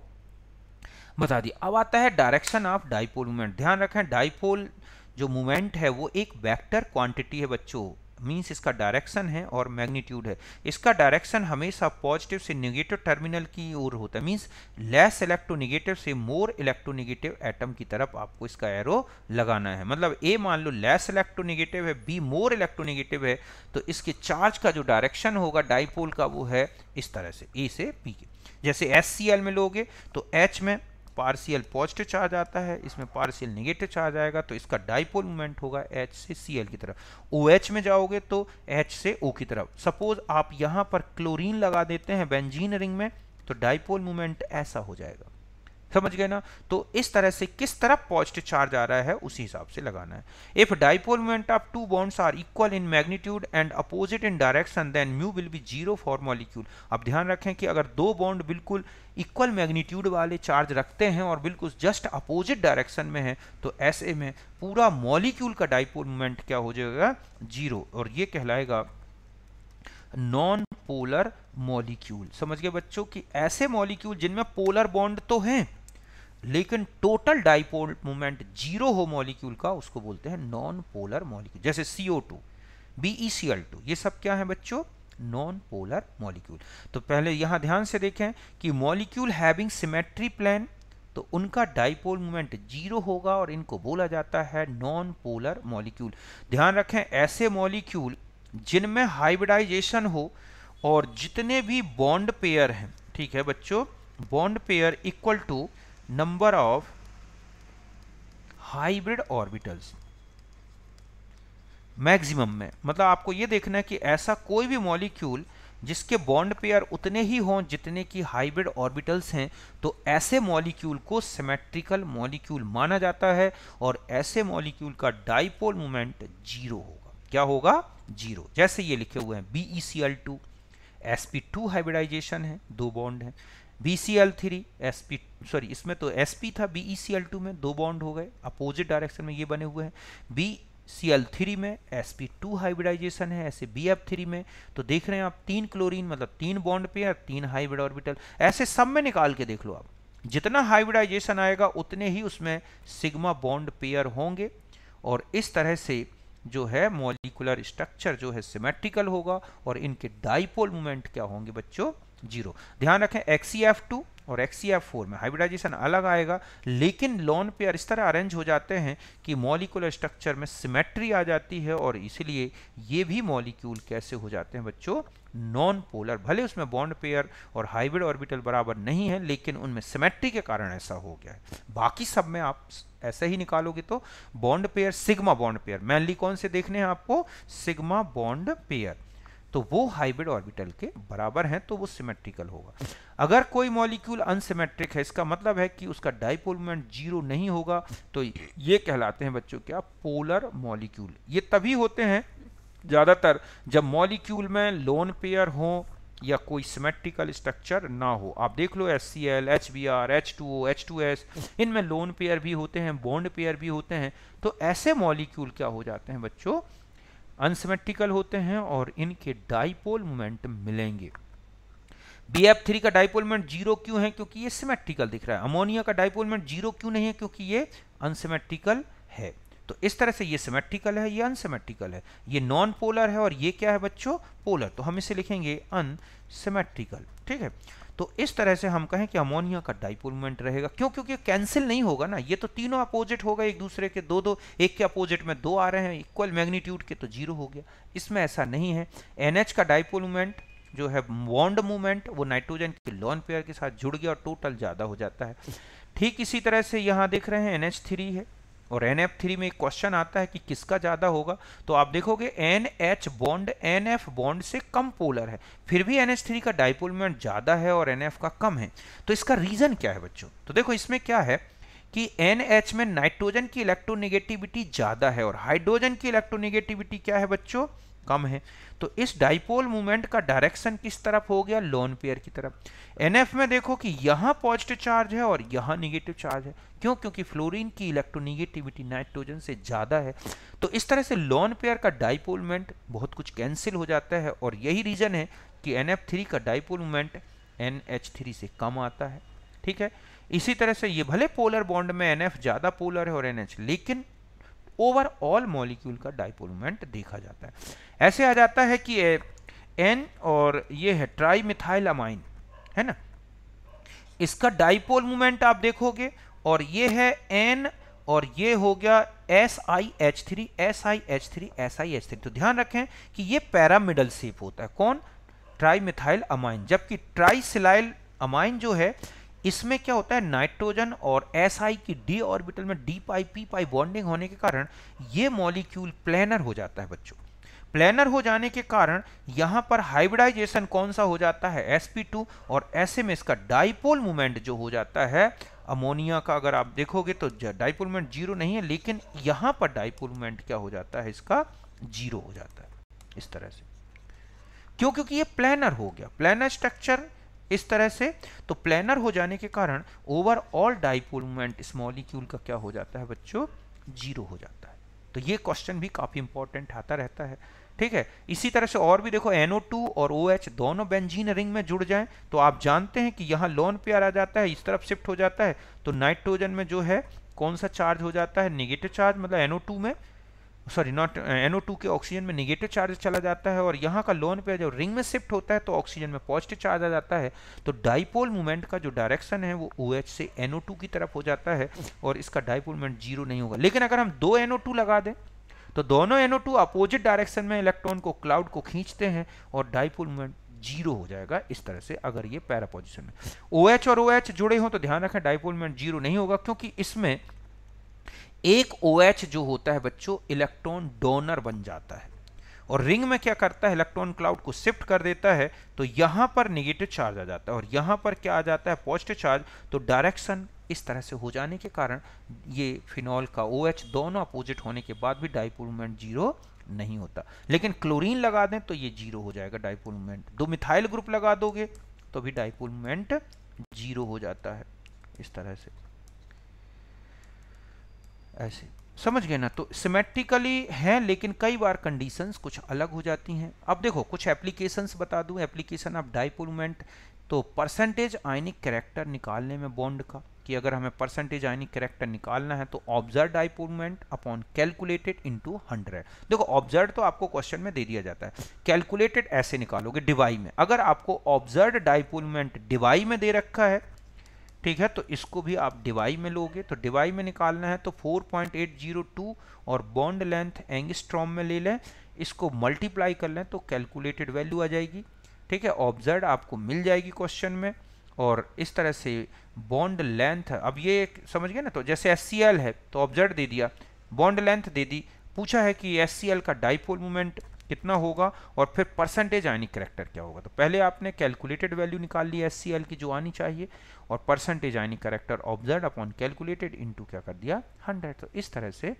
बता दिया। अब आता है डायरेक्शन ऑफ डाइपोल मोमेंट। ध्यान रखें, डाइपोल जो मोमेंट है वो एक वेक्टर क्वांटिटी है बच्चों, मींस इसका डायरेक्शन है और मैग्नीट्यूड है। इसका डायरेक्शन हमेशा पॉजिटिव से नेगेटिव टर्मिनल की ओर होता है, मींस लेस इलेक्ट्रोनेगेटिव से मोर इलेक्ट्रोनेगेटिव एटम की तरफ आपको इसका एरो लगाना है। मतलब ए मान लो लेस इलेक्ट्रोनेगेटिव है, बी मोर इलेक्ट्रोनेगेटिव है, तो इसके चार्ज का जो डायरेक्शन होगा डाइपोल का वो है इस तरह से, ए से बी के। जैसे HCl में लोगे तो H में पार्शियल पॉजिटिव चार्ज आता है, इसमें पार्शियल नेगेटिव चार्ज आएगा, तो इसका डाइपोल मोमेंट होगा H से Cl की तरफ। OH में जाओगे तो H से O की तरफ। सपोज आप यहां पर क्लोरीन लगा देते हैं बेंजीन रिंग में, तो डाइपोल मोमेंट ऐसा हो जाएगा। समझ गए ना? तो इस तरह से किस तरफ पॉजिटिव चार्ज आ रहा है उसी हिसाब से लगाना है। If dipole moment of two bonds are equal in magnitude and opposite in direction then mu will be 0 for molecule. अब ध्यान रखें कि अगर दो बॉन्ड बिल्कुल इक्वल मैग्नीट्यूड वाले चार्ज रखते हैं और बिल्कुल जस्ट अपोजिट डायरेक्शन में है, तो ऐसे में पूरा मॉलिक्यूल का डाइपोल मोमेंट क्या हो जाएगा? 0, और ये कहलाएगा नॉन पोलर मॉलिक्यूल। समझ गए बच्चों कि ऐसे मॉलिक्यूल जिनमें पोलर बॉन्ड तो हैं लेकिन टोटल डाइपोल मोमेंट 0 हो मॉलिक्यूल का, उसको बोलते हैं नॉन पोलर मॉलिक्यूल। जैसे CO2, BeCl2, ये सब क्या है बच्चों? Non polar molecule. तो पहले यहां ध्यान से देखें कि मॉलिक्यूल हैविंग सिमेट्री प्लेन, तो उनका डाइपोल मोमेंट 0 होगा और इनको बोला जाता है नॉन पोलर मॉलिक्यूल। ध्यान रखें, ऐसे मॉलिक्यूल जिनमें हाइब्रिडाइजेशन हो और जितने भी बॉन्ड पेयर हैं, ठीक है बच्चों, bond pair equal to number of hybrid orbitals maximum में। मतलब आपको यह देखना है कि ऐसा कोई भी मॉलिक्यूल जिसके बॉन्ड पेयर उतने ही हों जितने की हाइब्रिड ऑर्बिटल्स हैं, तो ऐसे मॉलिक्यूल को सिमेट्रिकल मॉलिक्यूल माना जाता है और ऐसे मॉलिक्यूल का डाइपोल मोमेंट जीरो होगा। क्या होगा? जीरो। जैसे ये लिखे हुए हैं BeCl2, sp2 हाइब्रिडाइजेशन है, 2 बॉन्ड है। BCl3 इसमें तो sp था, BeCl2 में 2 बॉन्ड हो गए, अपोजिट डायरेक्शन में ये बने हुए हैं। BCl3 में sp2 हाइब्रिडाइजेशन है, ऐसे BF3 में तो देख रहे हैं आप 3 क्लोरीन मतलब 3 बॉन्ड पेयर, 3 हाइब्रिड ऑर्बिटल। ऐसे सब में निकाल के देख लो आप, जितना हाइब्रिडाइजेशन आएगा उतने ही उसमें सिग्मा बॉन्ड पेयर होंगे और इस तरह से जो है मॉलिक्यूलर स्ट्रक्चर जो है सिमेट्रिकल होगा और इनके डाइपोल मोमेंट क्या होंगे बच्चों? जीरो। ध्यान रखें XeF2 और XeF4 में हाइब्रिडाइजेशन अलग आएगा, लेकिन लोन पेयर इस तरह अरेंज हो जाते हैं कि मॉलिक्यूलर स्ट्रक्चर में सिमेट्री आ जाती है और इसलिए ये भी मॉलिक्यूल कैसे हो जाते हैं बच्चों? Non polar. भले उसमें बॉन्ड पेयर और हाइब्रिड ऑर्बिटल बराबर नहीं है, लेकिन उनमें सिमेट्री के कारण ऐसा हो गया है। बाकी सब में आप ऐसे ही निकालोगे तो bond pair, sigma bond pair mainly कौन से देखने हैं आपको? सिग्मा बॉन्ड पेयर, तो वो हाइब्रिड ऑर्बिटल के बराबर हैं, तो वो सिमेट्रिकल होगा। अगर कोई मॉलिक्यूल अनसिमेट्रिक है, इसका मतलब है कि उसका डाइपोल मोमेंट जीरो नहीं होगा, तो ये कहलाते हैं बच्चों क्या? Polar molecule. ये तभी होते हैं ज्यादातर जब मॉलिक्यूल में लोन पेयर हो या कोई सिमेट्रिकल स्ट्रक्चर ना हो। आप देख लो HCl, HBr, H2O, H2S, इनमें लोन पेयर भी होते हैं, बॉन्ड पेयर भी होते हैं, तो ऐसे मॉलिक्यूल क्या हो जाते हैं बच्चों? अनसिमेट्रिकल होते हैं और इनके डाइपोल मोमेंट मिलेंगे। BF3 का डाइपोल मोमेंट जीरो क्यों है? क्योंकि ये सिमेट्रिकल दिख रहा है। अमोनिया का डाइपोल मोमेंट जीरो क्यों नहीं है? क्योंकि ये अनसिमेट्रिकल है। तो इस तरह से ये सिमेट्रिकल है, ये अनसिमेट्रिकल है, ये नॉन पोलर है और ये क्या है बच्चों? पोलर। तो हम इसे लिखेंगे अनसिमेट्रिकल। ठीक है, तो इस तरह से हम कहें कि अमोनिया का डाइपोल मोमेंट रहेगा। क्यों? क्योंकि कैंसिल नहीं होगा ना, ये तो तीनों अपोजिट होगा एक दूसरे के, दो दो, एक के अपोजिट में 2 आ रहे हैं इक्वल मैग्नीट्यूड के, तो जीरो हो गया। इसमें ऐसा नहीं है। NH का डाइपोल मोमेंट जो है बॉन्ड मूवमेंट, वो नाइट्रोजन के लोन पेयर के साथ जुड़ गया और टोटल ज्यादा हो जाता है। ठीक इसी तरह से यहां देख रहे हैं NH3 है और NF3 में एक क्वेश्चन आता है कि किसका ज्यादा होगा, तो आप देखोगे NH बॉन्ड NF बॉन्ड से कम पोलर है, फिर भी NH3 का डाइपोल मोमेंट ज्यादा है और NF का कम है। तो इसका रीजन क्या है बच्चों? तो देखो इसमें क्या है कि NH में नाइट्रोजन की इलेक्ट्रोनेगेटिविटी ज्यादा है और हाइड्रोजन की इलेक्ट्रोनेगेटिविटी क्या है बच्चों? कम है। तो इस डाइपोल मूवमेंट का डायरेक्शन किस तरफ हो गया? लोन पेयर की तरफ। NF में देखो कि यहां पॉजिटिव चार्ज है और यहां निगेटिव चार्ज है। क्यों? क्योंकि फ्लोरीन की इलेक्ट्रोनेगेटिविटी नाइट्रोजन से ज्यादा है। तो इस तरह से लोन पेयर का डाइपोल मोमेंट बहुत कुछ कैंसिल हो जाता है और यही रीजन है कि NF3 का डाइपोल मोमेंट NH3 से कम आता है। ठीक है, इसी तरह से ये भले पोलर बॉन्ड में NF ज्यादा पोलर है और NH, लेकिन ओवरऑल मॉलिक्यूल का डाइपोल मोमेंट देखा जाता है। ऐसे आ जाता है कि N और ये है ट्राई मिथाइल अमाइन, है ना, इसका डाइपोल मोमेंट आप देखोगे और ये है N और ये हो गया SiH3 SiH3 SiH3। तो ध्यान रखें कि ये पैरामिडल शेप होता है। कौन? Tri methyl amine. जबकि ट्राइसिलाइल अमाइन जो है इसमें क्या होता है? नाइट्रोजन और Si की d ऑर्बिटल में d पाई p पाई बॉन्डिंग होने के कारण ये मॉलिक्यूल प्लेनर हो जाता है बच्चों। प्लेनर हो जाने के कारण यहां पर हाइब्रिडाइजेशन कौन सा हो जाता है? sp2, और ऐसे में इसका डाइपोल मोमेंट जो हो जाता है अमोनिया का, अगर आप देखोगे तो डाइपोल मोमेंट जीरो नहीं है, लेकिन यहां पर डाइपोल मोमेंट क्या हो जाता है? इसका जीरो हो जाता है इस तरह से। क्यों? क्योंकि ये प्लेनर हो गया, प्लेनर स्ट्रक्चर इस तरह से। तो प्लेनर हो जाने के कारण ओवरऑल डाइपोल मोमेंट इस मॉलिक्यूल का क्या हो जाता है बच्चों? जीरो हो जाता है। तो ये क्वेश्चन भी काफी इंपॉर्टेंट आता रहता है। ठीक है, इसी तरह से और भी देखो NO2 और OH दोनों बेंजीन रिंग में जुड़ जाएं तो आप जानते हैं कि यहाँ लोन पेयर आ जाता है, इस तरफ शिफ्ट हो जाता है, तो नाइट्रोजन में जो है कौन सा चार्ज हो जाता है? नेगेटिव चार्ज, मतलब NO2 में, सॉरी नॉट NO2 के ऑक्सीजन में नेगेटिव चार्ज चला जाता है और यहाँ का लोन पेयर जब रिंग में शिफ्ट होता है तो ऑक्सीजन में पॉजिटिव चार्ज आ जाता है। तो डाइपोल मूवमेंट का जो डायरेक्शन है वो OH से NO2 की तरफ हो जाता है और इसका डाइपोल मूवमेंट जीरो नहीं होगा। लेकिन अगर हम 2 NO2 लगा दें तो दोनों NO2 अपोजिट डायरेक्शन में इलेक्ट्रॉन को, क्लाउड को खींचते हैं और डाइपोल मूवमेंट जीरो हो जाएगा इस तरह से, अगर ये पैरा पोजिशन में। OH और OH जुड़े हो तो ध्यान रखें डाइपोल मूवमेंट जीरो नहीं होगा, क्योंकि इसमें एक OH जो होता है बच्चों इलेक्ट्रॉन डोनर बन जाता है और रिंग में क्या करता है, इलेक्ट्रॉन क्लाउड को शिफ्ट कर देता है, तो यहां पर नेगेटिव चार्ज आ जाता है और यहां पर क्या आ जाता है, पॉजिटिव चार्ज। तो डायरेक्शन इस तरह से हो जाने के कारण ये फिनॉल का OH दोनों अपोजिट होने के बाद भी डाइपोल मोमेंट जीरो नहीं होता। लेकिन क्लोरीन लगा दें तो ये जीरो हो जाएगा डाइपोल मोमेंट। दो मिथाइल ग्रुप लगा दोगे तो भी डाइपोल मोमेंट जीरो हो जाता है इस तरह से, ऐसे समझ गए ना। तो सिमेट्रिकली है, लेकिन कई बार कंडीशंस कुछ अलग हो जाती हैं। अब देखो कुछ एप्लीकेशंस बता दूं, एप्लीकेशन ऑफ डाइपोल मोमेंट। तो परसेंटेज आयनिक कैरेक्टर निकालने में बॉन्ड का, कि अगर हमें परसेंटेज आयनिक कैरेक्टर निकालना है तो observe dipole moment upon calculated into 100। देखो ऑब्जर्व तो आपको क्वेश्चन में दे दिया जाता है, कैलकुलेटेड ऐसे निकालोगे डिवाई में। अगर आपको ऑब्जर्व डाइपोल मोमेंट डिवाई में दे रखा है, ठीक है, तो इसको भी आप डिवाई में लोगे। तो डिवाई में निकालना है तो 4.802 और बॉन्ड लेंथ एंगस्ट्रॉम में ले लें, इसको मल्टीप्लाई कर लें तो कैलकुलेटेड वैल्यू आ जाएगी। ठीक है, ऑब्जर्व आपको मिल जाएगी क्वेश्चन में। और इस तरह से बॉन्ड लेंथ, अब ये समझ गए ना। तो जैसे HCl है तो ऑब्जर्व दे दिया, बॉन्ड लेंथ दे दी, पूछा है कि HCl का डाइपोल मोमेंट कितना होगा और फिर परसेंटेज आयनिक कैरेक्टर क्या होगा। तो पहले आपने कैलकुलेटेड वैल्यू निकाल ली HCl की जो आनी चाहिए, और परसेंटेज आयनिक character observe upon calculated into क्या कर दिया 100। तो इस तरह से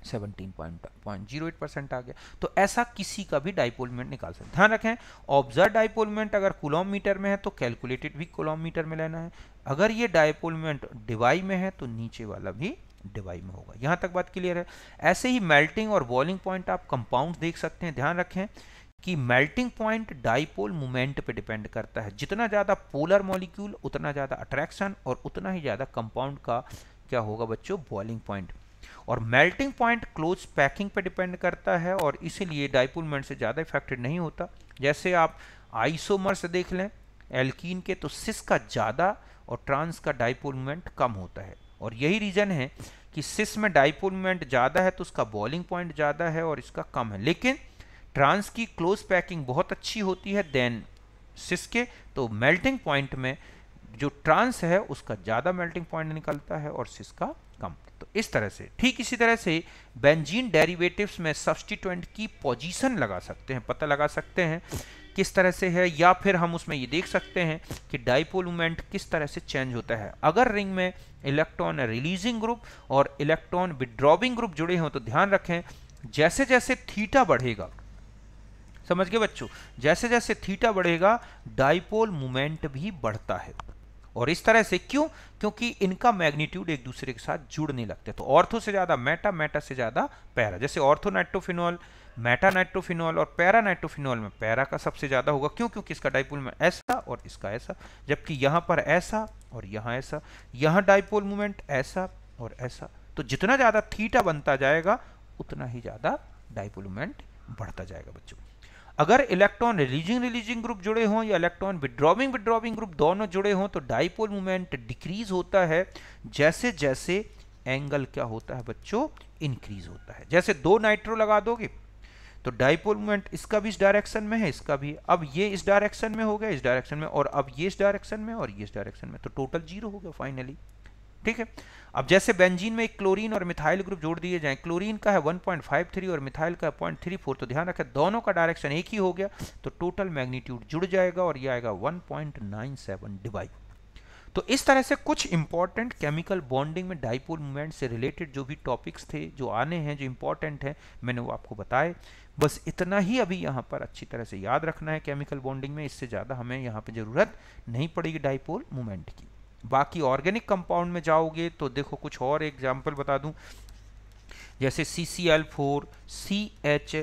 17.08% आ गया। तो ऐसा किसी का भी डाइपोल मोमेंट निकाल सकते हैं। ध्यान रखें, ऑब्जर्व डाइपोल मोमेंट अगर कूलॉम मीटर में है तो कैलकुलेटेड भी कूलॉम मीटर में लेना है। अगर ये डाइपोल मोमेंट डिवाई में है तो नीचे वाला भी डिवाई में होगा। यहां तक बात क्लियर है। ऐसे ही मेल्टिंग और बॉइलिंग पॉइंट आप कंपाउंड देख सकते हैं। ध्यान रखें कि मेल्टिंग पॉइंट डाइपोल मोमेंट पे डिपेंड करता है। जितना ज्यादा पोलर मॉलिक्यूल उतना ज्यादा अट्रैक्शन और उतना ही ज्यादा कंपाउंड का क्या होगा बच्चों, बॉइलिंग पॉइंट। और मेल्टिंग पॉइंट क्लोज पैकिंग पे डिपेंड करता है और इसीलिए डाइपोल मोमेंट से ज्यादा इफेक्टेड नहीं होता। जैसे आप आइसोमर्स देख लें एल्कीन के, तो सिस का ज्यादा और ट्रांस का डाइपोल मोमेंट कम होता है। और यही रीजन है कि सिस में डाइपोल मोमेंट ज्यादा है तो उसका बॉइलिंग पॉइंट ज्यादा है और इसका कम है। लेकिन ट्रांस की क्लोज पैकिंग बहुत अच्छी होती है देन सिस के, तो मेल्टिंग पॉइंट में जो ट्रांस है उसका ज्यादा मेल्टिंग पॉइंट निकलता है और सिस का कम। तो इस तरह से, ठीक इसी तरह से बेंजीन डेरिवेटिव्स में सब्स्टिट्यूएंट की पोजीशन लगा सकते हैं, पता लगा सकते हैं किस तरह से है, या फिर हम उसमें ये देख सकते हैं कि डाइपोल मोमेंट किस तरह से चेंज होता है। अगर रिंग में इलेक्ट्रॉन रिलीजिंग ग्रुप और इलेक्ट्रॉन विड्रॉविंग ग्रुप जुड़े हों तो ध्यान रखें जैसे जैसे थीटा बढ़ेगा, समझ गए बच्चों, जैसे जैसे थीटा बढ़ेगा डाइपोल मोमेंट भी बढ़ता है। और इस तरह से क्यों, क्योंकि इनका मैग्नीट्यूड एक दूसरे के साथ जुड़ने लगते हैं। तो ऑर्थो से ज्यादा मेटा, मेटा से ज्यादा पैरा। जैसे ऑर्थो नाइट्रोफिनॉल, मेटा नाइट्रोफिनॉल और पैरा नाइट्रोफिनॉल में पैरा का सबसे ज्यादा होगा। क्यों, क्योंकि इसका डाइपोल मोमेंट ऐसा और इसका ऐसा, जबकि यहां पर ऐसा और यहां ऐसा, यहां डाइपोल मोमेंट ऐसा और ऐसा। तो जितना ज्यादा थीटा बनता जाएगा उतना ही ज्यादा डाइपोल मोमेंट बढ़ता जाएगा बच्चों। अगर इलेक्ट्रॉन रिलीजिंग ग्रुप जुड़े हों या इलेक्ट्रॉन विड्रॉविंग ग्रुप दोनों जुड़े हों तो डाइपोल मोमेंट डिक्रीज होता है जैसे जैसे एंगल क्या होता है बच्चों, इंक्रीज होता है। जैसे दो नाइट्रो लगा दोगे तो डाइपोल मोमेंट इसका भी इस डायरेक्शन में है, इसका भी, अब ये इस डायरेक्शन में हो गया, इस डायरेक्शन में, और अब ये इस डायरेक्शन में और ये इस डायरेक्शन में, तो टोटल जीरो हो गया फाइनली। ठीक है, अब जैसे बेंजीन में एक क्लोरीन और मिथाइल ग्रुप जोड़ दिए जाएं, क्लोरीन का है 1.53 और मिथाइल का 0.34, तो ध्यान रखें दोनों का डायरेक्शन एक ही हो गया, तो टोटल मैग्नीट्यूड जुड़ जाएगा और ये आएगा 1.97 डिवाइड। तो इस तरह से कुछ इंपॉर्टेंट केमिकल बॉन्डिंग में डाइपोल मोमेंट से रिलेटेड जो भी टॉपिक्स थे, जो आने हैं, जो इंपॉर्टेंट है, मैंने वो आपको बताए। बस इतना ही अभी यहाँ पर अच्छी तरह से याद रखना है केमिकल बॉन्डिंग में, इससे ज़्यादा हमें यहाँ पे ज़रूरत नहीं पड़ेगी डाइपोल मोमेंट की। बाकी ऑर्गेनिक कंपाउंड में जाओगे तो देखो कुछ और एग्जाम्पल बता दूं, जैसे CCl4, CH,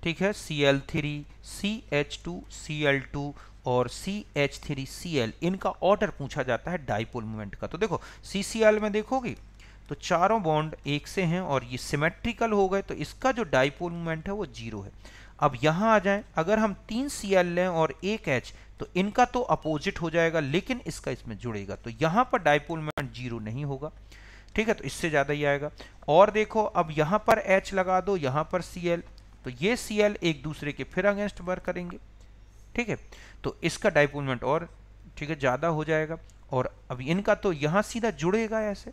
ठीक है, Cl3, CH2, Cl2 और CH3Cl, इनका ऑर्डर पूछा जाता है डाइपोल मोमेंट का। तो देखो CCl में देखोगे तो चारों बॉन्ड एक से हैं और ये सिमेट्रिकल हो गए, तो इसका जो डाइपोल मोमेंट है वो जीरो है। अब यहां आ जाएं, अगर हम 3 Cl लें और 1 H, तो इनका तो अपोजिट हो जाएगा लेकिन इसका इसमें जुड़ेगा, तो यहां पर डाइपोल मोमेंट जीरो नहीं होगा। ठीक है, तो इससे ज्यादा ही आएगा। और देखो अब यहां पर H लगा दो, यहां पर Cl, तो ये Cl एक दूसरे के फिर अगेंस्ट वर्क करेंगे। ठीक है, तो इसका डाइपोल मोमेंट और ठीक है ज्यादा हो जाएगा। और अब इनका तो यहां सीधा जुड़ेगा ऐसे,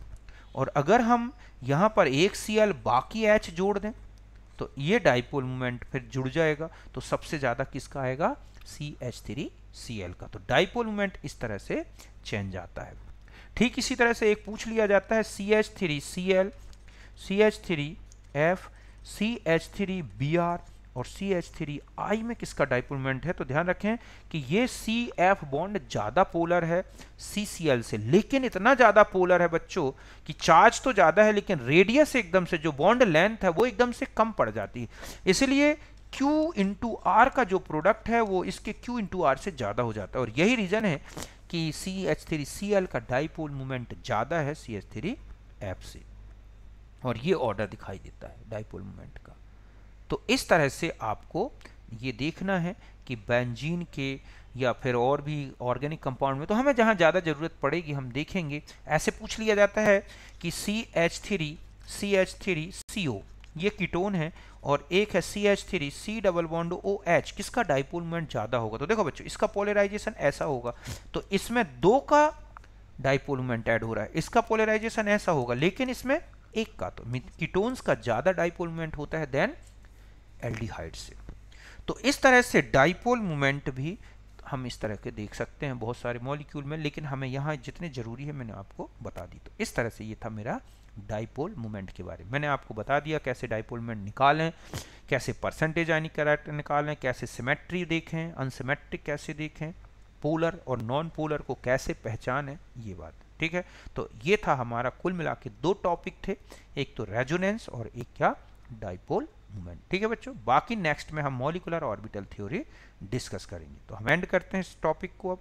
और अगर हम यहां पर एक Cl बाकी H जोड़ दें तो ये डाइपोल मोमेंट फिर जुड़ जाएगा, तो सबसे ज़्यादा किसका आएगा, CH3Cl का। तो डाइपोल मोमेंट इस तरह से चेंज आता है। ठीक इसी तरह से एक पूछ लिया जाता है CH3Cl, CH3F, CH3Br और CH3I में किसका डाइपोल मोमेंट है। तो ध्यान रखें कि ये CF बॉन्ड ज़्यादा पोलर है CCl से, लेकिन इतना ज़्यादा पोलर है बच्चों कि चार्ज तो ज़्यादा है लेकिन रेडियस एकदम से, जो बॉन्ड लेंथ है वो एकदम से कम पड़ जाती है। इसलिए Q इंटू आर का जो प्रोडक्ट है वो इसके Q इंटू आर से ज़्यादा हो जाता है, और यही रीज़न है कि CH3Cl का डाइपोल मोमेंट ज़्यादा है CH3F से, और ये ऑर्डर दिखाई देता है डाइपोल मोमेंट का। तो इस तरह से आपको ये देखना है कि बेंजीन के या फिर और भी ऑर्गेनिक कंपाउंड में, तो हमें जहाँ ज़्यादा ज़रूरत पड़ेगी हम देखेंगे। ऐसे पूछ लिया जाता है कि CH3CO ये कीटोन है, और एक है CH3C डबल बॉन्ड OH, किसका डाइपोल मोमेंट ज़्यादा होगा। तो देखो बच्चों, इसका पोलराइजेशन ऐसा होगा, तो इसमें 2 का डाइपोल मोमेंट ऐड हो रहा है, इसका पोलराइजेशन ऐसा होगा लेकिन इसमें 1 का। तो कीटोन्स का ज़्यादा डाइपोल मोमेंट होता है देन एल्डिहाइड से। तो इस तरह से डाइपोल मोमेंट भी हम इस तरह के देख सकते हैं बहुत सारे मॉलिक्यूल में, लेकिन हमें यहाँ जितने जरूरी है मैंने आपको बता दी। तो इस तरह से ये था मेरा डाइपोल मोमेंट के बारे में। मैंने आपको बता दिया कैसे डाइपोल मोमेंट निकालें, कैसे परसेंटेज आयनिक कैरेक्टर निकालें, कैसे सिमेट्री देखें, अनसिमेट्रिक कैसे देखें, पोलर और नॉन पोलर को कैसे पहचानें, ये बात ठीक है। तो ये था हमारा कुल मिला के 2 टॉपिक थे, एक तो रेजोनेंस और एक क्या, डाइपोल मोमेंट। ठीक है बच्चों, बाकी नेक्स्ट में हम मॉलिक्यूलर ऑर्बिटल थ्योरी डिस्कस करेंगे। तो हम एंड करते हैं इस टॉपिक को अब।